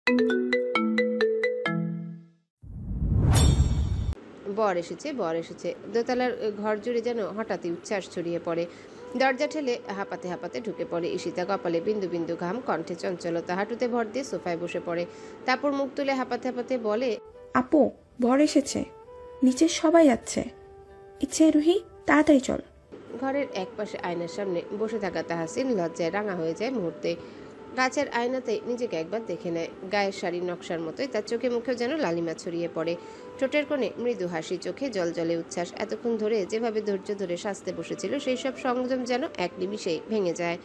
বর এসেছে, বর এসেছে। দোতলার ঘর জুড়ে যেন হঠাৎই উচ্ছ্বাস ছড়িয়ে পড়ে। দরজা ঠেলে হাঁপাতে হাঁপাতে ঢুকে পড়ে ঈশিতা। কপালে বিন্দু বিন্দু ঘাম, কণ্ঠে চঞ্চলতা। হাঁটুতে ভর দিয়ে সোফায় বসে পড়ে। তারপর মুখ তুলে হাঁপাতে হাঁপাতে বলে, আপু, বর এসেছে, নিচে সবাই যাচ্ছে। ইচ্ছে রুহি, তাড়াতাড়ি চল। ঘরের একপাশে আয়নার সামনে বসে থাকা তাহসিন লজ্জায় রাঙা হয়ে যায় মুহূর্তে। কাছের আয়নাতে নিজেকে একবার দেখে নেয়। গায়ের শাড়ির নকশার মতোই তার চোখে মুখেও যেন লালিমা ছড়িয়ে পড়ে। ঠোঁটের কোণে মৃদু হাসি, চোখে জলজলে উচ্ছ্বাস। এতক্ষণ ধরে যেভাবে ধৈর্য ধরে সাজতে বসেছিল সেই সব সংযম যেন এক নিমিষেই ভেঙে যায়।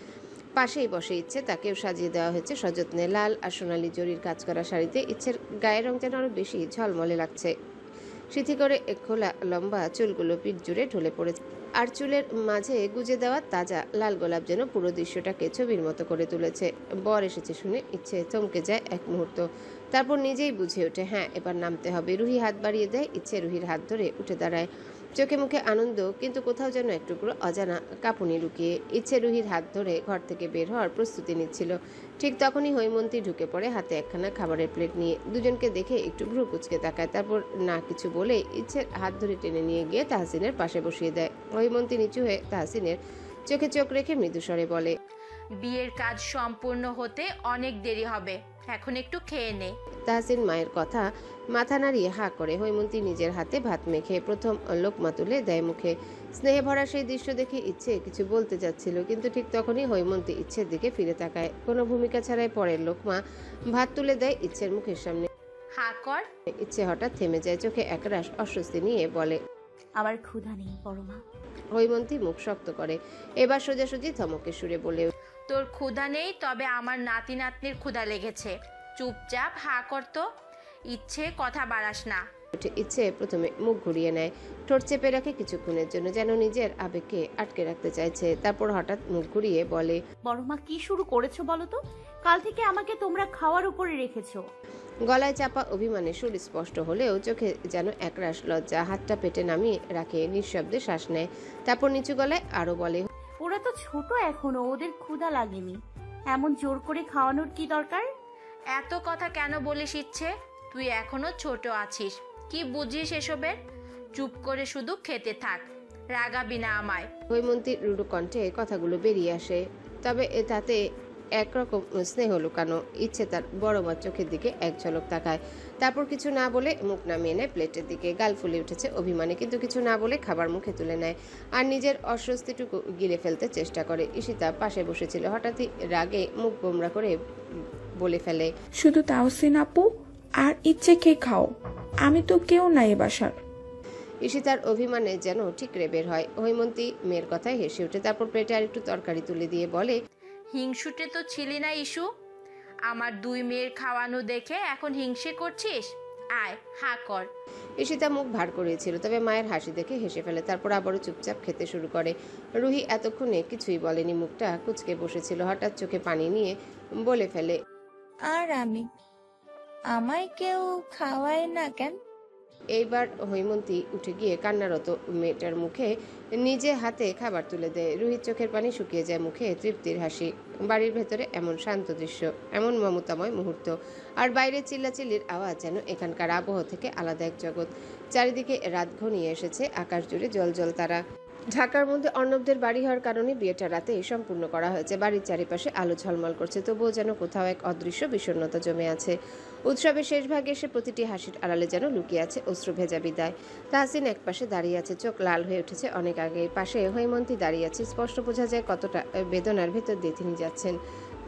পাশেই বসে ইচ্ছে, তাকেও সাজিয়ে দেওয়া হয়েছে সযত্নে। লাল আর সোনালি জরির কাজ করা শাড়িতে ইচ্ছের গায়ের রং যেন আরো বেশি ঝলমলে লাগছে। সিথি করে খোলা লম্বা চুলগুলো পিঠ জুড়ে ঢলে পড়েছে, আর চুলের মাঝে গুজে দেওয়া তাজা লাল গোলাপ যেন পুরো দৃশ্যটাকে ছবির মতো করে তুলেছে। বর এসেছে শুনে ইচ্ছে থমকে যায় এক মুহূর্ত। তারপর নিজেই বুঝে ওঠে, হ্যাঁ, এবার নামতে হবে। রুহি হাত বাড়িয়ে দেয়। ইচ্ছে রুহির হাত ধরে উঠে দাঁড়ায়। চোখে মুখে আনন্দ, কিন্তু কোথাও যেন এক টুকরো অজানা কাঁপুনি লুকিয়ে। ইচ্ছে রুহির হাত ধরে ঘর থেকে বের হওয়ার প্রস্তুতি নিচ্ছিল। ঠিক তখনই হৈমন্তী ঢুকে পড়ে হাতে একখানা খাবারের প্লেট নিয়ে। দুজনকে দেখে একটু ভ্রু কুচকে তাকায়। তারপর না কিছু বলে ইচ্ছের হাত ধরে টেনে নিয়ে গিয়ে তাহসিনের পাশে বসিয়ে দেয়। হৈমন্তী নিচু হয়ে তাহসিনের চোখে চোখ রেখে মৃদুস্বরে বলে, বিয়ের কাজ সম্পূর্ণ হতে অনেক দেরি হবে, এখন একটু খেয়ে নে। তাহসিন মায়ের কথা মাথা নাড়িয়ে হাঁ করে। হৈমন্তী নিজের হাতে ভাত মেখে প্রথম লোকমা তুলে দেয় মুখে। স্নেহে ভরা সেই দৃশ্য দেখে ইচ্ছে কিছু বলতে যাচ্ছিল, কিন্তু ঠিক তখনই হৈমন্তী ইচ্ছের দিকে ফিরে তাকায়। কোনো ভূমিকা ছাড়াই পরের লোকমা ভাত তুলে দেয় ইচ্ছের মুখের সামনে। হা কর। ইচ্ছে হঠাৎ থেমে যায়, চোখে একরাশ অস্বস্তি নিয়ে বলে, আমার ক্ষুধা নেই বড় মা। হৈমন্তী মুখ শক্ত করে। এবার সোজাসুজি ধমকের সুরে বলে, তোর ক্ষুধা নেই, তবে আমার নাতি নাতনির ক্ষুধা লেগেছে। চুপচাপ হা কর তো, ইচ্ছে কথা বাড়াস না। উঠে ইচ্ছে প্রথমে মুখ ঘুরিয়ে নেয়, ঠোঁট চেপে রাখে কিছুক্ষণের জন্য, যেন নিজের আবেগকে আটকে রাখতে চাইছে। তারপর হঠাৎ মুখ ঘুরিয়ে বলে, বড় মা, কি শুরু করেছো বলো তো? কাল থেকে আমাকে তোমরা খাওয়ার উপরে রেখেছো। গলায় চাপা অভিমানের সুর স্পষ্ট হলেও চোখে যেন একরাশ লজ্জা। হাতটা পেটে নামিয়ে রাখে, নিঃশব্দে শ্বাস নেয়। তারপর নিচু গলায় আরো বলে, ওরা তো ছোট এখনো, ওদের ক্ষুধা লাগেনি, এমন জোর করে খাওয়ানোর কি দরকার? এত কথা কেন বলিস ইচ্ছে? তুই এখনো ছোট আছিস, কি বুঝিস এসবের? চুপ করে শুধু খেতে থাক, রাগাবি না আমায়। হৈমন্তীর রুডু কণ্ঠে কথাগুলো বেরিয়ে আসে, তবে তাতে একরকম স্নেহ লুকানো। ইচ্ছে তার বড় মার চোখের দিকে এক ঝলক তাকায়। তারপর কিছু না বলে মুখ নামিয়ে নেয় প্লেটের দিকে। গাল ফুলে উঠেছে অভিমানে, কিন্তু কিছু না বলে খাবার মুখে তুলে নেয় আর নিজের অস্বস্তিটুকু গিলে ফেলতে চেষ্টা করে। ঈশিতা পাশে বসেছিল, হঠাৎই রাগে মুখ গোমরা করে বলে ফেলে, শুধু তাহসিন আপু আর ইচ্ছেকে খাও, আমি তো কেউ নাই এ বাসার। ঈশিতার অভিমানে যেন ঠিকরে বের হয়। হৈমন্তী মেয়ের কথায় হেসে ওঠে। তারপর প্লেটে আর একটু তরকারি তুলে দিয়ে বলে, হিংসুটে তো ছিলি না ইস্যু, আমার দুই মেয়ের খাওয়ানো দেখে এখন হিংসে করছিস? আয়, হা কর। ঈশিতা মুখ ভার করেছিল, তবে মায়ের হাসি দেখে হেসে ফেলে। তারপর আবারও চুপচাপ খেতে শুরু করে। রুহি এতক্ষণে কিছুই বলেনি, মুখটা কুঁচকে বসেছিল। হঠাৎ চোখে পানি নিয়ে বলে ফেলে, আর আমায় কেউ খাওয়ায় না কেন? এইবার হৈমন্তী উঠে গিয়ে কান্নারত মেয়েটার মুখে নিজে হাতে খাবার তুলে দেয়। রুহির চোখের পানি শুকিয়ে যায়, মুখে তৃপ্তির হাসি। বাড়ির ভেতরে এমন শান্ত দৃশ্য, এমন মমতাময় মুহূর্ত, আর বাইরে চিল্লাচিল্লির আওয়াজ যেন এখানকার আবহ থেকে আলাদা এক জগৎ। চারিদিকে রাত ঘনিয়ে এসেছে, আকাশ জুড়ে জল তারা। ঢাকার মধ্যে অর্ণবদের বাড়ি হওয়ার কারণে বিয়েটা রাতে সম্পূর্ণ করা হয়েছে। বাড়ির চারিপাশে আলো ঝলমল করছে, তবুও যেন কোথাও এক অদৃশ্য বিষণ্ণতা জমে আছে। উৎসবের শেষ ভাগে এসে প্রতিটি হাসির আড়ালে যেন লুকিয়ে আছে অশ্রু ভেজা বিদায়। তাহসিন এক পাশে দাঁড়িয়ে আছে, চোখ লাল হয়ে উঠেছে অনেক আগে। পাশে হৈমন্তী দাঁড়িয়ে আছে, স্পষ্ট বোঝা যায় কতটা বেদনার ভেতর দিয়ে তিনি যাচ্ছেন।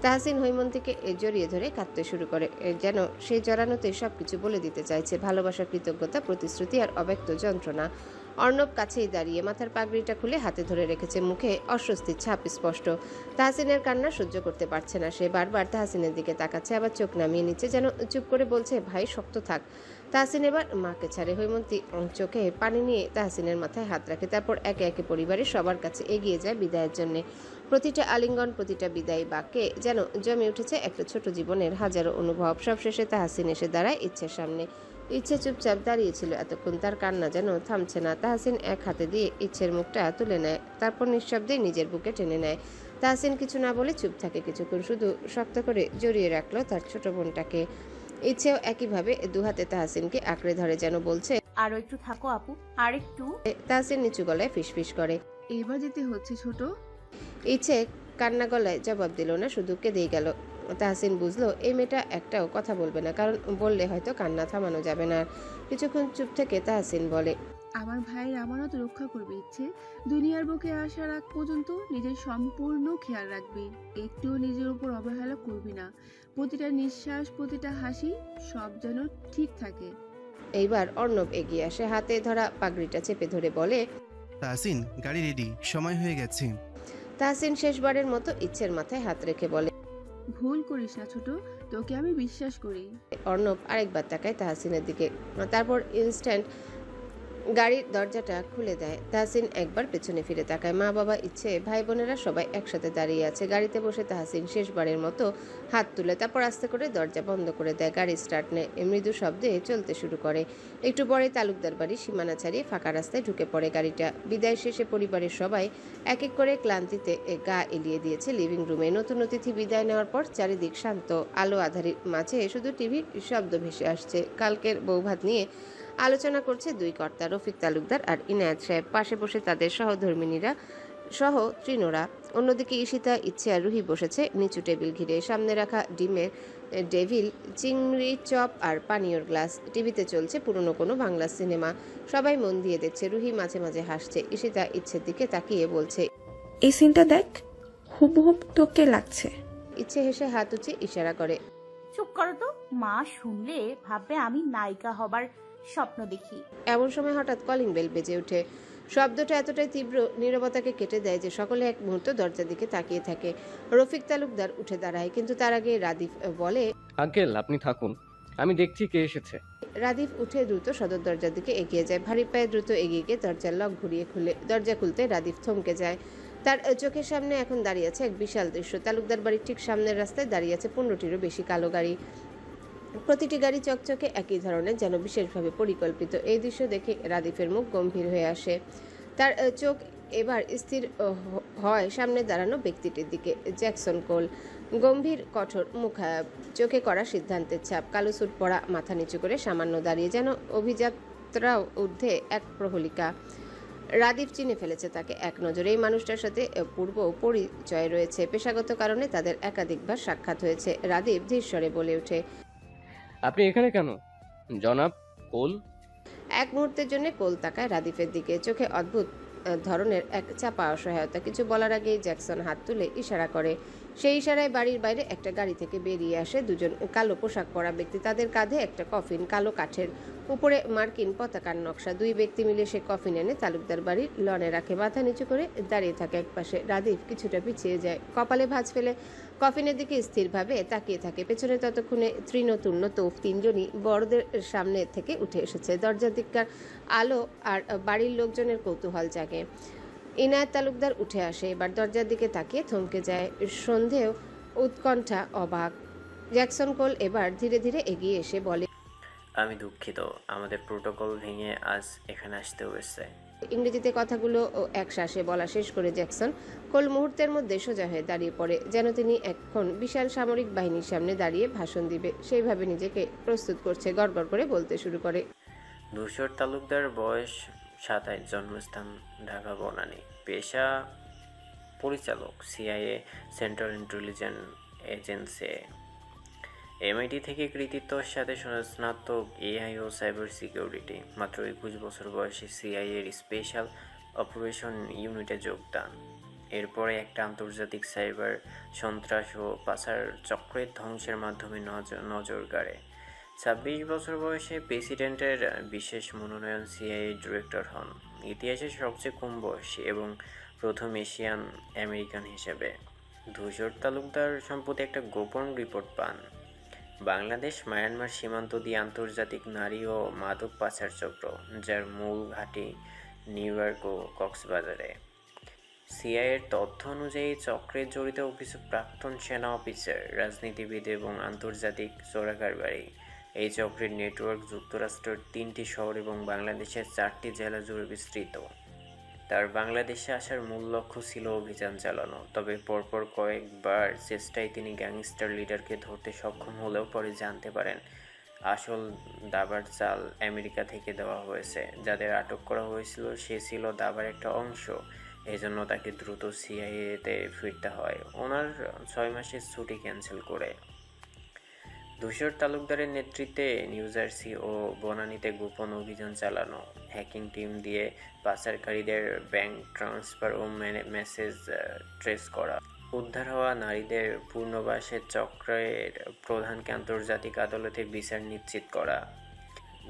তাহসিন হৈমন্তীকে জড়িয়ে ধরে কাঁদতে শুরু করে, যেন সেই জড়ানোতে সবকিছু বলে দিতে চাইছে, ভালোবাসা, কৃতজ্ঞতা, প্রতিশ্রুতি আর অব্যক্ত যন্ত্রণা। অর্ণব কাছেই দাঁড়িয়ে মাথার পাগড়িটা খুলে হাতে ধরে রেখেছে, মুখে অস্বস্তির ছাপ স্পষ্ট। তাহসিনের কান্না সহ্য করতে পারছে না সে। বারবার তাহসিনের দিকে তাকাচ্ছে, আবার চোখ নামিয়ে নিচ্ছে, যেন চুপ করে বলছে, ভাই শক্ত থাক। তাহসিন এবার মাকে ছাড়ে। হৈমন্তী চোখে পানি নিয়ে তাহসিনের মাথায় হাত রাখে। তারপর একে একে পরিবারের সবার কাছে এগিয়ে যায় বিদায়ের জন্য। প্রতিটা আলিঙ্গন, প্রতিটা বিদায়ী বাক্যে যেন জমে উঠেছে একটা ছোট জীবনের হাজারো অনুভব। সবশেষে তাহসিন এসে দাঁড়ায় ইচ্ছের সামনে। ইচ্ছে চুপচাপ দাঁড়িয়েছিল এতক্ষণ, তার কান্না যেন থামছে না। তাহসিন এক হাতে দিয়ে ইচ্ছের মুখটা তুলে নেয়, তারপর নিঃশব্দে নিজের বুকে টেনে নেয়। তাহসিন কিছু না বলে চুপ থাকে কিছুক্ষণ, শুধু শক্ত করে জড়িয়ে রাখলো তার ছোট বোনটাকে। ইচ্ছেও একইভাবে দুহাতে তাহসিনকে আঁকড়ে ধরে, যেন বলছে আরো একটু থাকো আপু, আর একটু। তাহসিন নিচু গলায় ফিসফিস করে। এবার যেতে হচ্ছে ছোট। ইচ্ছে কান্না গলায় জবাব দিল না, শুধু কেঁদেই গেল। তাহসিন বুঝলো এই মেয়েটা একটাও কথা বলবে না, কারণ বললে হয়তো কান্না থামানো যাবে না। আর কিছুক্ষণ চুপ থেকে তাহসিন বলে, আমার ভাইয়ের আমানত রক্ষা করবে ইচ্ছে। দুনিয়ার বুকে আসার আগ পর্যন্ত নিজের সম্পূর্ণ খেয়াল রাখবি, একটুও নিজের উপর অবহেলা করবি না। প্রতিটা নিঃশ্বাস, প্রতিটা হাসি সব যেন ঠিক থাকে। এইবার অর্ণব এগিয়ে আসে, হাতে ধরা পাগড়িটা চেপে ধরে বলে, তাহসিন, গাড়ি রেডি, সময় হয়ে গেছে। তাহসিন শেষবারের মতো ইচ্ছের মাথায় হাত রেখে বলে, ভুল করিস না ছোট, তোকে আমি বিশ্বাস করি। অর্ণব আরেকবার তাকায় তাহসিনের দিকে, তারপর ইনস্ট্যান্ট গাড়ির দরজাটা খুলে দেয়। তাহসিন একবার পেছনে ফিরে তাকায়, মা বাবা ইচ্ছে ভাই বোনেরা সবাই একসাথে দাঁড়িয়ে আছে। গাড়িতে বসে তাহসিন শেষবারের মতো হাত তুলে তারপর আস্তে করে দরজা বন্ধ করে দেয়। গাড়ি স্টার্ট নেয়, মৃদু শব্দে চলতে শুরু করে। একটু পরে তালুকদার বাড়ি সীমানা ছাড়িয়ে ফাঁকা রাস্তায় ঢুকে পড়ে গাড়িটা। বিদায় শেষে পরিবারের সবাই এক এক করে ক্লান্তিতে গা এলিয়ে দিয়েছে লিভিং রুমে। নতুন অতিথি বিদায় নেওয়ার পর চারিদিক শান্ত, আলো আধারির মাঝে শুধু টিভির শব্দ ভেসে আসছে। কালকের বৌভাত নিয়ে আলোচনা করছে দুই কর্তা, রফিক তালুকদার আর ইনায়েত সাহেব। পাশে বসে তাদের সহধর্মিনীরা সহ তৃণরা। অন্যদিকে ঈশিতা, ইচ্ছে আর রুহি বসেছে নিচু টেবিল ঘিরে। সামনে রাখা ডিমের ডেভিল, চিংড়ি চপ আর পানীয়র গ্লাস। টিভিতে চলছে পুরনো কোনো বাংলা সিনেমা। সবাই মন দিয়ে দেখছে। রুহি মাঝে মাঝে হাসছে। ঈশিতা ইচ্ছের দিকে তাকিয়ে বলছে, এই সিনটা দেখ, হুবহুব তোকে লাগছে। ইচ্ছে হেসে হাত উঁচে ইশারা করে। চুপ করো তো, মা শুনলে ভাববে আমি নায়িকা হবার স্বপ্ন দেখি। এমন সময় হঠাৎ কলিং বেল বেজে ওঠে। শব্দটা এতটাই তীব্র নীরবতাকে কেটে দেয় যে সকলে এক মুহূর্ত দরজার দিকে তাকিয়ে থাকে। রফিক তালুকদার উঠে দাঁড়ায়, কিন্তু তার আগে রাদিফ বলে, আঙ্কেল আপনি থাকুন, আমি দেখছি কে এসেছে। রাদিফ উঠে দ্রুত সদর দরজার দিকে এগিয়ে যায়। ভারী পায়ে দ্রুত এগিয়ে গিয়ে দরজার লক ঘুরিয়ে খুলে। দরজা খুলতে রাদিফ থমকে যায়। তার চোখের সামনে এখন দাঁড়িয়ে আছে এক বিশাল দৃশ্য। তালুকদার বাড়ির ঠিক সামনের রাস্তায় দাঁড়িয়ে আছে 15টিরও বেশি কালো গাড়ি। প্রতিটি গাড়ি চকচকে একই ধরনের, যেন বিশেষভাবে পরিকল্পিত। এই দৃশ্য দেখে রাদিফের মুখ গম্ভীর হয়ে আসে। তার চোখ এবার স্থির হয় সামনে দাঁড়ানো ব্যক্তিটির দিকে। জ্যাকসন কোল, গম্ভীর কঠোর মুখায়ব, চোখে করা সিদ্ধান্তের ছাপ, কালো স্যুট পরা, মাথা নিচু করে সামান্য দাঁড়িয়ে, যেন অভিযাত্রাও ঊর্ধ্বে এক প্রহলিকা। রাদিফ চিনে ফেলেছে তাকে এক নজরে। এই মানুষটার সাথে পূর্ব পরিচয় রয়েছে, পেশাগত কারণে তাদের একাধিকবার সাক্ষাৎ হয়েছে। রাদিফ ধীরস্বরে বলে ওঠে, আপনি এখানে কেন জনাব কোল? এক মুহূর্তের জন্য কোল তাকায় রাদিফের দিকে, চোখে অদ্ভুত ধরনের এক চাপা অসহায়তা। কিছু বলার আগেই জ্যাকসন হাত তুলে ইশারা করে। সেই ইশারায় বাড়ির বাইরে একটা গাড়ি থেকে বেরিয়ে আসে দুজন কালো পোশাক পরা ব্যক্তি। তাদের কাঁধে একটা কফিন, কালো কাঠের, উপরে মার্কিন পতাকার নকশা। দুই ব্যক্তি মিলে সে কফিন এনে তালুকদার বাড়ির লনে রাখে। মাথা নিচু করে দাঁড়িয়ে থাকে একপাশে। রাদিফ কিছুটা পিছিয়ে যায়, কপালে ভাঁজ ফেলে কফিনের দিকে স্থিরভাবে তাকিয়ে থাকে। পেছনে ততক্ষণে তৃণতুর্ণ তোফ তিনজনই বড়দের সামনে থেকে উঠে এসেছে। দরজার দিককার আলো আর বাড়ির লোকজনের কৌতূহল জাগে। ইনায়েত তালুকদার উঠে আসে, এবার দরজার দিকে তাকিয়ে থমকে যায়। সন্দেহ, উৎকণ্ঠা, অবাক। জ্যাকসন কোল এবার ধীরে ধীরে এগিয়ে এসে বলে, আমি দুঃখিত, আমাদের প্রোটোকল ভেঙে আজ এখানে আসতে হয়েছে। ইংরেজিতে কথাগুলো এক শ্বাসে বলা শেষ করে জ্যাকসন কোল মুহূর্তের মধ্যে সোজা হয়ে দাঁড়িয়ে পড়ে, যেন তিনি এখন বিশাল সামরিক বাহিনীর সামনে দাঁড়িয়ে ভাষণ দিবে। সেইভাবে নিজেকে প্রস্তুত করছে। গড়গড় করে বলতে শুরু করে, ধূসর তালুকদার, বয়স 27, জন্মস্থান ঢাকা বনানী, পেশা পরিচালক, CIA central intelligence agency, MIT থেকে কৃতিত্বের সাথে স্নাতক এআই ও সাইবার সিকিউরিটি, মাত্র 21 বছর বয়সে সিআইএর স্পেশাল অপারেশন ইউনিটে যোগদান। এরপরে একটা আন্তর্জাতিক সাইবার সন্ত্রাস ও পাচার চক্রের ধ্বংসের মাধ্যমে নজর কাড়ে। 26 বছর বয়সে প্রেসিডেন্টের বিশেষ মনোনয়ন সিআইএ ডিরেক্টর হন। ইতিহাসের সবচেয়ে কম বয়সী এবং প্রথম এশিয়ান আমেরিকান হিসেবে। ধূসর তালুকদার সম্প্রতি একটা গোপন রিপোর্ট পান। বাংলাদেশ মায়ানমার সীমান্ত দিয়ে আন্তর্জাতিক নারী ও মাদক পাচার চক্র, যার মূল ঘাঁটি নিউ ইয়র্ক ও কক্সবাজারে। সিআইএর তথ্য অনুযায়ী চক্রে জড়িত কিছু প্রাক্তন সেনা অফিসার, রাজনীতিবিদ এবং আন্তর্জাতিক চোরাকারবারি। এই চক্রের নেটওয়ার্ক যুক্তরাষ্ট্রের 3টি শহর এবং বাংলাদেশের 4টি জেলা জুড়ে বিস্তৃত। তার বাংলাদেশে আসার মূল লক্ষ্য ছিল অভিযান চালানো, তবে পরপর কয়েকবার চেষ্টায় তিনি গ্যাংস্টার লিডারকে ধরতে সক্ষম হলেও পরে জানতে পারেন আসল দাবার চাল আমেরিকা থেকে দেওয়া হয়েছে। যাদের আটক করা হয়েছিল সে ছিল দাবার একটা অংশ, এজন্য তাকে দ্রুত সিআইএতে ফিরতে হয় ওনার 6 মাসের ছুটি ক্যান্সেল করে। ধূসর তালুকদারের নেতৃত্বে নিউ জার্সি ও বনানীতে গোপন অভিযান চালানো, হ্যাকিং টিম দিয়ে পাচারকারীদের ব্যাংক ট্রান্সফার ও মেসেজ ট্রেস করা, উদ্ধার হওয়া নারীদের পুনর্বাসের চক্রের প্রধানকে আন্তর্জাতিক আদালতে বিচার নিশ্চিত করা।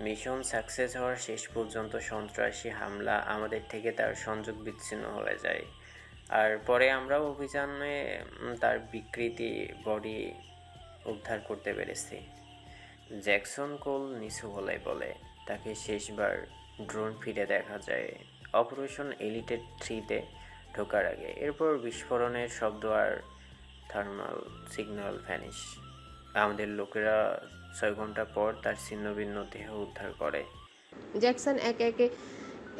মিশন সাকসেস হওয়ার শেষ পর্যন্ত সন্ত্রাসী হামলা আমাদের থেকে তার সংযোগ বিচ্ছিন্ন হয়ে যায়, আর পরে আমরাও অভিযানে তার বিকৃতি বডি উদ্ধার করতে পেরেছি। জ্যাকসন কোল নিচু গলায় বলে, তাকে শেষবার ড্রোন ফিরে দেখা যায় অপারেশন এলিটেড 3-তে ঢোকার আগে। এরপর বিস্ফোরণের শব্দ আর থার্মাল সিগন্যাল ভ্যানিশ। আমাদের লোকেরা 6 ঘন্টা পর তার ছিন্নভিন্ন দেহ উদ্ধার করে। জ্যাকসন একে একে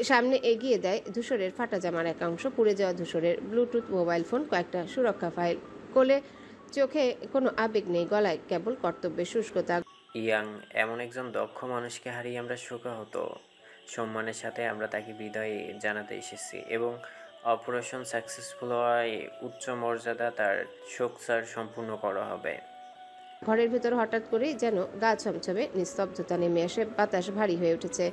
সামনে এগিয়ে দেয় ধূসরের ফাটা জামার একাংশ, পুড়ে যাওয়া ধূসরের ব্লুটুথ মোবাইল ফোন, কয়েকটা সুরক্ষা ফাইল। কোলে চোখে কোনো আবেগ নেই, গলায় কেবল কর্তব্যের শুষ্কতা। ইয়াং এমন একজন দক্ষ মানুষকে হারিয়ে আমরা শোকাহত। সম্মানের সাথে আমরা তাকে বিদায় জানাতে এসেছি এবং অপারেশন সাকসেসফুল হওয়ায় উচ্চ মর্যাদা তার শোকসার সম্পূর্ণ করা হবে। ঘরের ভেতর হঠাৎ করেই যেন গা ছমছমে নিস্তব্ধতা নেমে আসে, বাতাস ভারী হয়ে উঠেছে,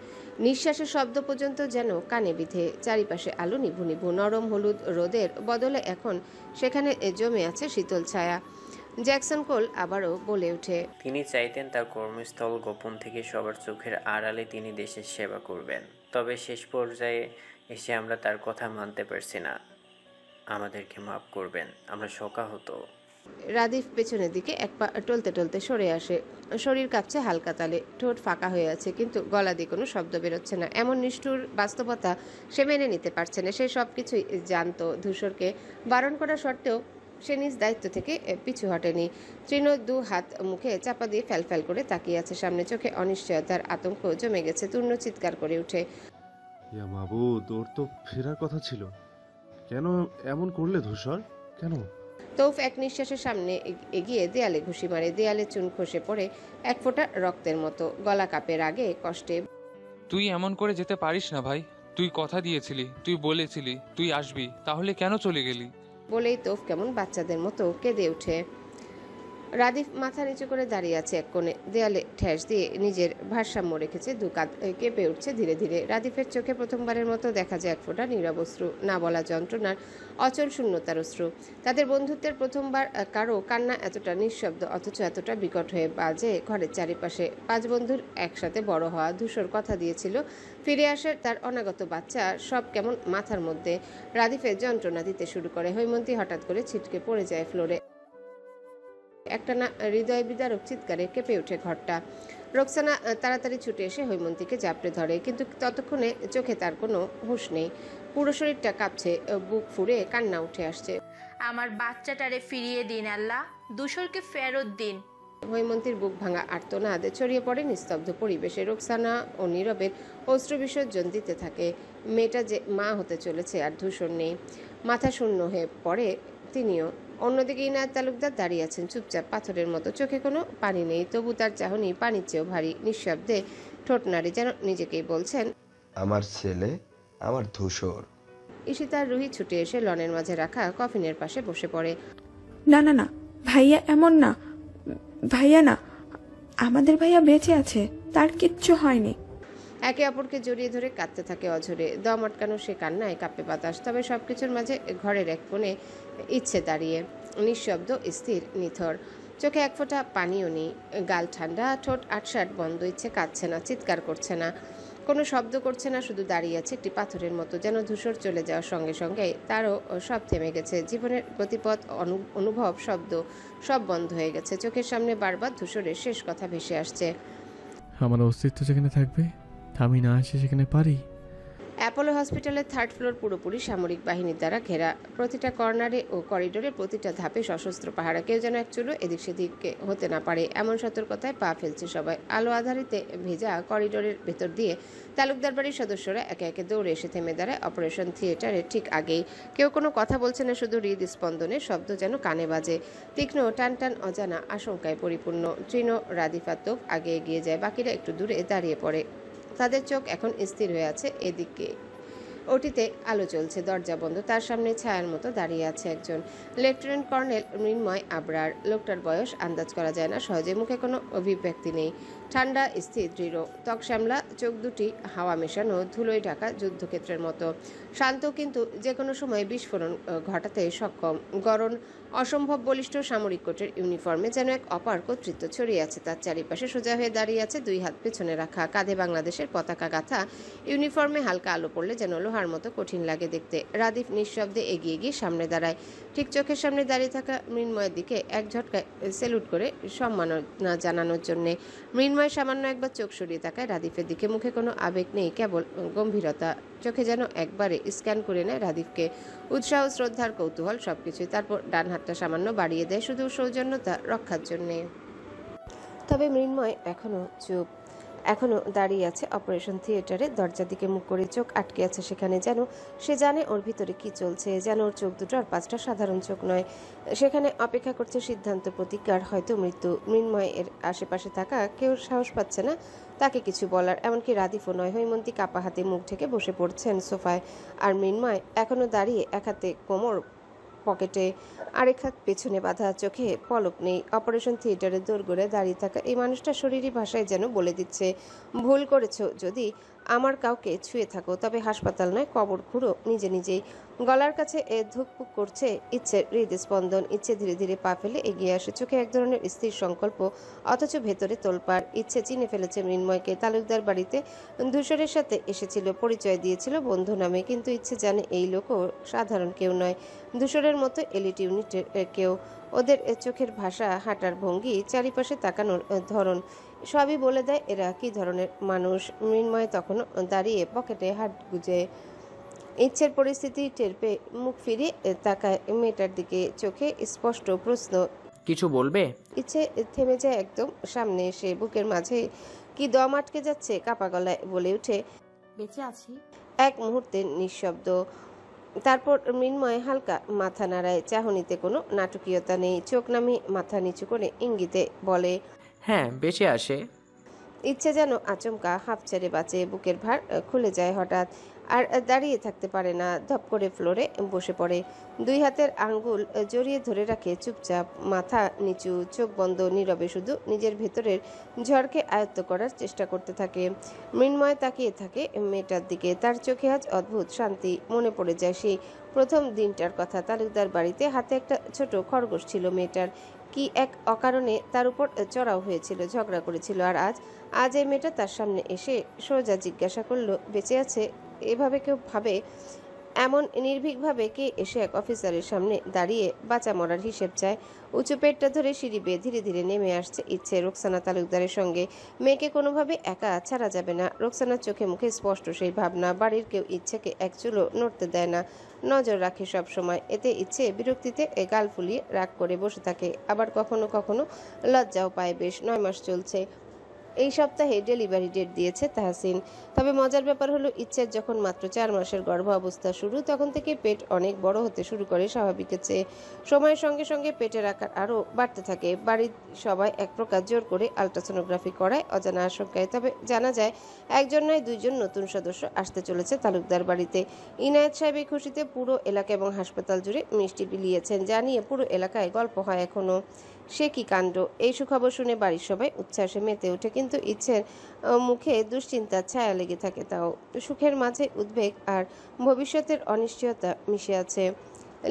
নিঃশ্বাসের শব্দ পর্যন্ত যেন কানে বিধে। চারিপাশে আলো নিভু নিভু, নরম হলুদ রোদের বদলে এখন সেখানে জমে আছে শীতল ছায়া। জ্যাকসন কোল আবারও বলে ওঠে, তিনি চাইতেন তার কর্মস্থল গোপন থেকে সবার চোখের আড়ালে তিনি দেশের সেবা করবেন, তবে শেষ পর্যায়ে এসে আমরা তার কথা মানতে পারছি না। আমাদেরকে মাফ করবেন, আমরা শোকাহত। রাদিফ পেছনের দিকে এক পা টলতে টলতে সরে আসে, শরীর কাঁপছে হালকা তালে, ঠোঁট ফাঁকা হয়ে আছে, কিন্তু গলা দিয়ে কোনো শব্দ বেরোচ্ছে না। এমন নিষ্ঠুর বাস্তবতা সে মেনে নিতে পারছে না। সে সব কিছুই জানতো, ধূসরকে বারণ করা সত্ত্বেও সে নিজ দায়িত্ব থেকে পিছু হটেনি। তৃণ 2 হাত মুখে চাপা দিয়ে ফ্যাল করে তাকিয়ে আছে সামনে, চোখে অনিশ্চয়তার আতঙ্ক জমে গেছে। তূর্ণ চিৎকার করে উঠে, ইয়া মাবুদ, ওর তো ফেরার কথা ছিল, কেন এমন করলে ধূসর, কেন? তৌফ এক নিঃশ্বাসের সামনে এগিয়ে দেয়ালে ঘুষি মারে, দেয়ালে চুন খসে পড়ে এক ফোঁটা রক্তের মতো, গলা কাপের আগে কষ্টে। তুই এমন করে যেতে পারিস না ভাই, তুই কথা দিয়েছিলি, তুই বলেছিলি তুই আসবি, তাহলে কেন চলে গেলি? বলেই তৌফ কেমন বাচ্চাদের মতো কেঁদে ওঠে। রাদিফ মাথা নিচু করে দাঁড়িয়ে আছে এক কোণে, দেয়ালে ঠেস দিয়ে নিজের ভারসাম্য রেখেছে, 2 কাঁধ কেঁপে উঠছে ধীরে ধীরে। রাদিফের চোখে প্রথমবারের মতো দেখা যায় এক ফোঁটা নীরব অশ্রু, না বলা যন্ত্রণার অচল শূন্যতার অশ্রু। তাদের বন্ধুত্বের প্রথমবার কারো কান্না এতটা নিঃশব্দ অথচ এতটা বিকট হয়ে বাজে ঘরের চারিপাশে। 5 বন্ধুর একসাথে বড় হওয়া, ধূসর কথা দিয়েছিল ফিরে আসে তার অনাগত বাচ্চা, সব কেমন মাথার মধ্যে। রাদিফের যন্ত্রণা দিতে শুরু করে। হৈমন্তী হঠাৎ করে ছিটকে পড়ে যায় ফ্লোরে, একটা না হৃদয় বিদারক চিৎকারে কেঁপে ওঠে ঘরটা। রোকসানা তাড়াতাড়ি ছুটে এসে হৈমন্তীকে জাপড়ে ধরে, কিন্তু ততক্ষণে চোখে তার কোনো হুঁশ নেই, পুরো শরীরটা কাঁপছে, বুক ফুঁড়ে কান্না উঠে আসছে। আমার বাচ্চাটারে ফিরিয়ে দিন আল্লাহ, ধূসরকে ফেরত দিন। হৈমন্তীর বুক ভাঙা আর্তনাদ ছড়িয়ে পড়ে নিস্তব্ধ পরিবেশে। রোকসানা ও নীরবের অশ্রু বিসর্জন দিতে থাকে। মেয়েটা যে মা হতে চলেছে আর ধূসর নেই, মাথা শূন্য হয়ে পড়ে তিনিও। অন্যদিকে ইনায়েত তালুকদার দাঁড়িয়ে আছেন চুপচাপ, পাথরের মতো, চোখে কোনো পানি নেই, তবু তার চাহনি পানির চেয়েও ভারী। নিঃশব্দে ঠোঁট নাড়ে, যেন নিজেকেই বলছেন, আমার ছেলে, আমার ধূসর। ঈশিতা আর রুহি ছুটে এসে লনের মাঝে রাখা কফিনের পাশে বসে পড়ে। না না না, ভাইয়া এমন না, ভাইয়া না, আমাদের ভাইয়া বেঁচে আছে, তার কিচ্ছু হয়নি। একে অপরকে জড়িয়ে ধরে কাঁদতে থাকে অঝরে, দম আটকানো সে কান্নায় কাঁপে বাতাস। তবে সবকিছুর মাঝে ঘরের এক কোণে ইচ্ছে দাঁড়িয়ে, নিঃশব্দ, স্থির, নিথর, চোখে এক ফোঁটা পানিও নেই, গাল ঠান্ডা, ঠোঁট আটসাট বন্ধ। ইচ্ছে কাঁদছে না, চিৎকার করছে না, কোনো শব্দ করছে না, শুধু দাঁড়িয়ে আছে একটি পাথরের মতো, যেন ধূসর চলে যাওয়ার সঙ্গে সঙ্গে তারও সব থেমে গেছে। জীবনের গতিপথ, অনুভব, শব্দ সব বন্ধ হয়ে গেছে। চোখের সামনে বারবার ধূসরের শেষ কথা ভেসে আসছে, আমার অস্তিত্ব যেখানে থাকবে, আমি না আসি সেখানে পারি। অ্যাপোলো হসপিটালের 3rd ফ্লোর পুরোপুরি সামরিক বাহিনীর দ্বারা ঘেরা। প্রতিটা কর্নারে ও করিডোরে প্রতিটা ধাপে সশস্ত্র পাহারা। কেউ যেন এক চুলো এদিক সেদিকে হতে না পারে এমন সতর্কতায় পা ফেলছে সবাই। আলো আধারিতে ভেজা করিডোরের ভেতর দিয়ে তালুকদার বাড়ির সদস্যরা একে একে দৌড়ে এসে থেমে দাঁড়ায় অপারেশন থিয়েটারের ঠিক আগেই। কেউ কোনো কথা বলছে না, শুধু হৃদস্পন্দনের শব্দ যেন কানে বাজে। তীক্ষ্ণ টান টান অজানা আশঙ্কায় পরিপূর্ণ। ট্রিনো, রাদিফা তোফ আগে এগিয়ে যায়, বাকিরা একটু দূরে দাঁড়িয়ে পড়ে। তাদের চোখ এখন স্থির হয়ে আছে এদিকে। ওটিতে আলো চলছে, দরজা বন্ধ। তার সামনে ছায়ার মতো দাঁড়িয়ে আছে একজন লেফটেন্যান্ট কর্নেল মৃন্ময় আবরার। লোকটার বয়স আন্দাজ করা যায় না সহজে। মুখে কোনো অভিব্যক্তি নেই, ঠান্ডা, স্থির, দৃঢ়। ত্বক শ্যামলা, চোখ দুটি হাওয়া মেশানো, ধুলোয় ঢাকা যুদ্ধক্ষেত্রের মতো। শান্ত, কিন্তু যে কোনো সময় বিস্ফোরণ ঘটাতে সক্ষম। গরম, অসম্ভব বলিষ্ঠ সামরিক কোটের ইউনিফর্মে যেন এক অপার কর্তৃত্ব ছড়িয়ে আছে তার চারিপাশে। সোজা হয়ে দাঁড়িয়ে আছে, দুই হাত পেছনে রাখা, কাঁধে বাংলাদেশের পতাকা গাঁথা। ইউনিফর্মে হালকা আলো পড়লে যেন লোহার মতো কঠিন লাগে দেখতে। রাদিফ নিঃশব্দে এগিয়ে গিয়ে সামনে দাঁড়ায়, ঠিক চোখের সামনে দাঁড়িয়ে থাকা মৃন্ময়ের দিকে এক ঝটকায় স্যালুট করে সম্মাননা জানানোর জন্যে। মৃন্ময় সামান্য একবার চোখ সরিয়ে তাকায় রাদিফের দিকে। মুখে কোনো আবেগ নেই, কেবল গম্ভীরতা। চোখে যেন একবারে স্ক্যান করে নেয় রাদিফকে। উৎসাহ, শ্রদ্ধার কৌতূহল সবকিছুই। তারপর ডান হাতটা সামান্য বাড়িয়ে দেয়, শুধু সৌজন্যতা রক্ষার জন্যে। তবে মৃন্ময় এখনো চুপ, এখনো দাঁড়িয়ে আছে অপারেশন থিয়েটারে। দরজার দিকে মুখ করে চোখ আটকে আছে সেখানে। যেন সে জানে ওর ভিতরে কি চলছে, যেন ওর চোখ দুটো আর 5টা সাধারণ চোখ নয়। সেখানে অপেক্ষা করছে সিদ্ধান্ত, প্রতিজ্ঞার, হয়তো মৃত্যু। মৃন্ময় এর আশেপাশে থাকা কেউ সাহস পাচ্ছে না তাকে কিছু বলার, এমনকি রাদিফও নয়। হৈমন্তী কাপা হাতে মুখ ঢেকে বসে পড়ছেন সোফায়, আর মৃন্ময় এখনো দাঁড়িয়ে, এক হাতে কোমর পকেটে, আরেক হাত পেছনে বাঁধা, চোখে পলক নেই। অপারেশন থিয়েটারে দোরগোড়ায় দাঁড়িয়ে থাকা এই মানুষটা শরীরী ভাষায় যেন বলে দিচ্ছে, ভুল করেছো যদি আমার কাউকে ছুঁয়ে থাকো, তবে হাসপাতাল নয়, কবর খুঁড়ো নিজে নিজেই। গলার কাছে ধুকপুক করছে ইচ্ছের হৃদস্পন্দন। ইচ্ছে ধীরে ধীরে পা ফেলে এগিয়ে আসে, চোখে এক ধরনের স্থির সংকল্প, অথচ ভেতরে তোলপাড়। ইচ্ছে চিনে ফেলেছে মৃন্ময়কে। তালুকদার বাড়িতে ধূসরের সাথে এসেছিল, পরিচয় দিয়েছিল বন্ধু নামে, কিন্তু ইচ্ছে জানে এই লোকও সাধারণ কেউ নয়, ধূসরের মতো এলিট ইউনিটের কেউ। ওদের চোখের ভাষা, হাঁটার ভঙ্গি, চারিপাশে তাকানোর ধরন সবই বলে দেয় এরা কি ধরনের মানুষ। মৃন্ময় তখনও দাঁড়িয়ে পকেটে হাত গুজে। ইচ্ছের পরিস্থিতি টের পেয়ে মুখ ফিরিয়ে তাকায় মেয়েটার দিকে, চোখে স্পষ্ট প্রশ্ন। কিছু বলবে? ইচ্ছে থেমে যায় একদম সামনে এসে, বুকের মাঝে কি দম আটকে যাচ্ছে, কাপা গলায় বলে ওঠে, বেঁচে আছি। এক মুহূর্তে নিঃশব্দ। তারপর মৃন্ময় হালকা মাথা নাড়ায়, চাহনিতে কোনো নাটকীয়তা নেই। চোখ নামিয়ে মাথা নিচু করে ইঙ্গিতে বলে, হ্যাঁ বেঁচে আসে। ইচ্ছে যেন আচমকা হাঁপ ছেড়ে বাঁচে, বুকের ভার খুলে যায় হঠাৎ, আর দাঁড়িয়ে থাকতে পারে না। ধপ করে ফ্লোরে বসে পড়ে, দুই হাতের আঙ্গুল জড়িয়ে ধরে রাখে চুপচাপ, মাথা নিচু, চোখ বন্ধ, নীরবে শুধু নিজের ভেতরের ঝড়কে আয়ত্ত করার চেষ্টা করতে থাকে। মৃন্ময় তাকিয়ে থাকে মেয়েটার দিকে, তার চোখে আজ অদ্ভুত শান্তি। মনে পড়ে যায় সেই প্রথম দিনটার কথা। তালুকদার বাড়িতে হাতে একটা ছোট খরগোশ ছিল মেয়েটার। কি এক অকারণে তার উপর চড়াও হয়েছিল, ঝগড়া করেছিল, আর আজ এই মেয়েটা তার সামনে এসে সোজা জিজ্ঞাসা করলো, বেঁচে আছে? এভাবে কেউ ভাবে? এমন নির্ভীকভাবে কে এসে এক অফিসারের সামনে দাঁড়িয়ে বাঁচা মরার হিসেব চায়? উঁচু পেটটা ধরে সিঁড়ি বেয়ে ধীরে ধীরে নেমে আসছে ইচ্ছে রোকসানা তালুকদারের সঙ্গে। মেয়েকে কোনোভাবে একা ছাড়া যাবে না। রোকসানার চোখে মুখে স্পষ্ট সেই ভাবনা। বাড়ির কেউ ইচ্ছেকে এক চুলো নড়তে দেয় না, নজর রাখে সব সময়। এতে ইচ্ছে বিরক্তিতে গাল ফুলিয়ে রাগ করে বসে থাকে, আবার কখনো কখনো লজ্জাও পায়। বেশ 9 মাস চলছে। এই সপ্তাহে ডেলিভারি ডেট দিয়েছে তাহসিন। তবে মজার ব্যাপার হলো, ইচ্ছের যখন মাত্র 4 মাসের গর্ভাবস্থা শুরু, তখন থেকে পেট অনেক বড় হতে শুরু করে স্বাভাবিকের চেয়ে। সময়ের সঙ্গে সঙ্গে পেটের আকার আরও বাড়তে থাকে। বাড়ির সবাই এক প্রকার জোর করে আলট্রাসোনোগ্রাফি করায় অজানা আশঙ্কায়। তবে জানা যায় 1জন নয় 2জন নতুন সদস্য আসতে চলেছে তালুকদার বাড়িতে। ইনায়েত সাহেব এই খুশিতে পুরো এলাকা এবং হাসপাতাল জুড়ে মিষ্টি বিলিয়েছেন, জানিয়ে পুরো এলাকায় গল্প হয় এখনো। সে কি কাণ্ড! এই সুখবর শুনে বাড়ির সবাই উচ্ছ্বাসে মেতে ওঠে, কিন্তু ইচ্ছের মুখে দুশ্চিন্তার ছায়া লেগে থাকে। তাও সুখের মাঝে উদ্বেগ আর ভবিষ্যতের অনিশ্চয়তা মিশে আছে।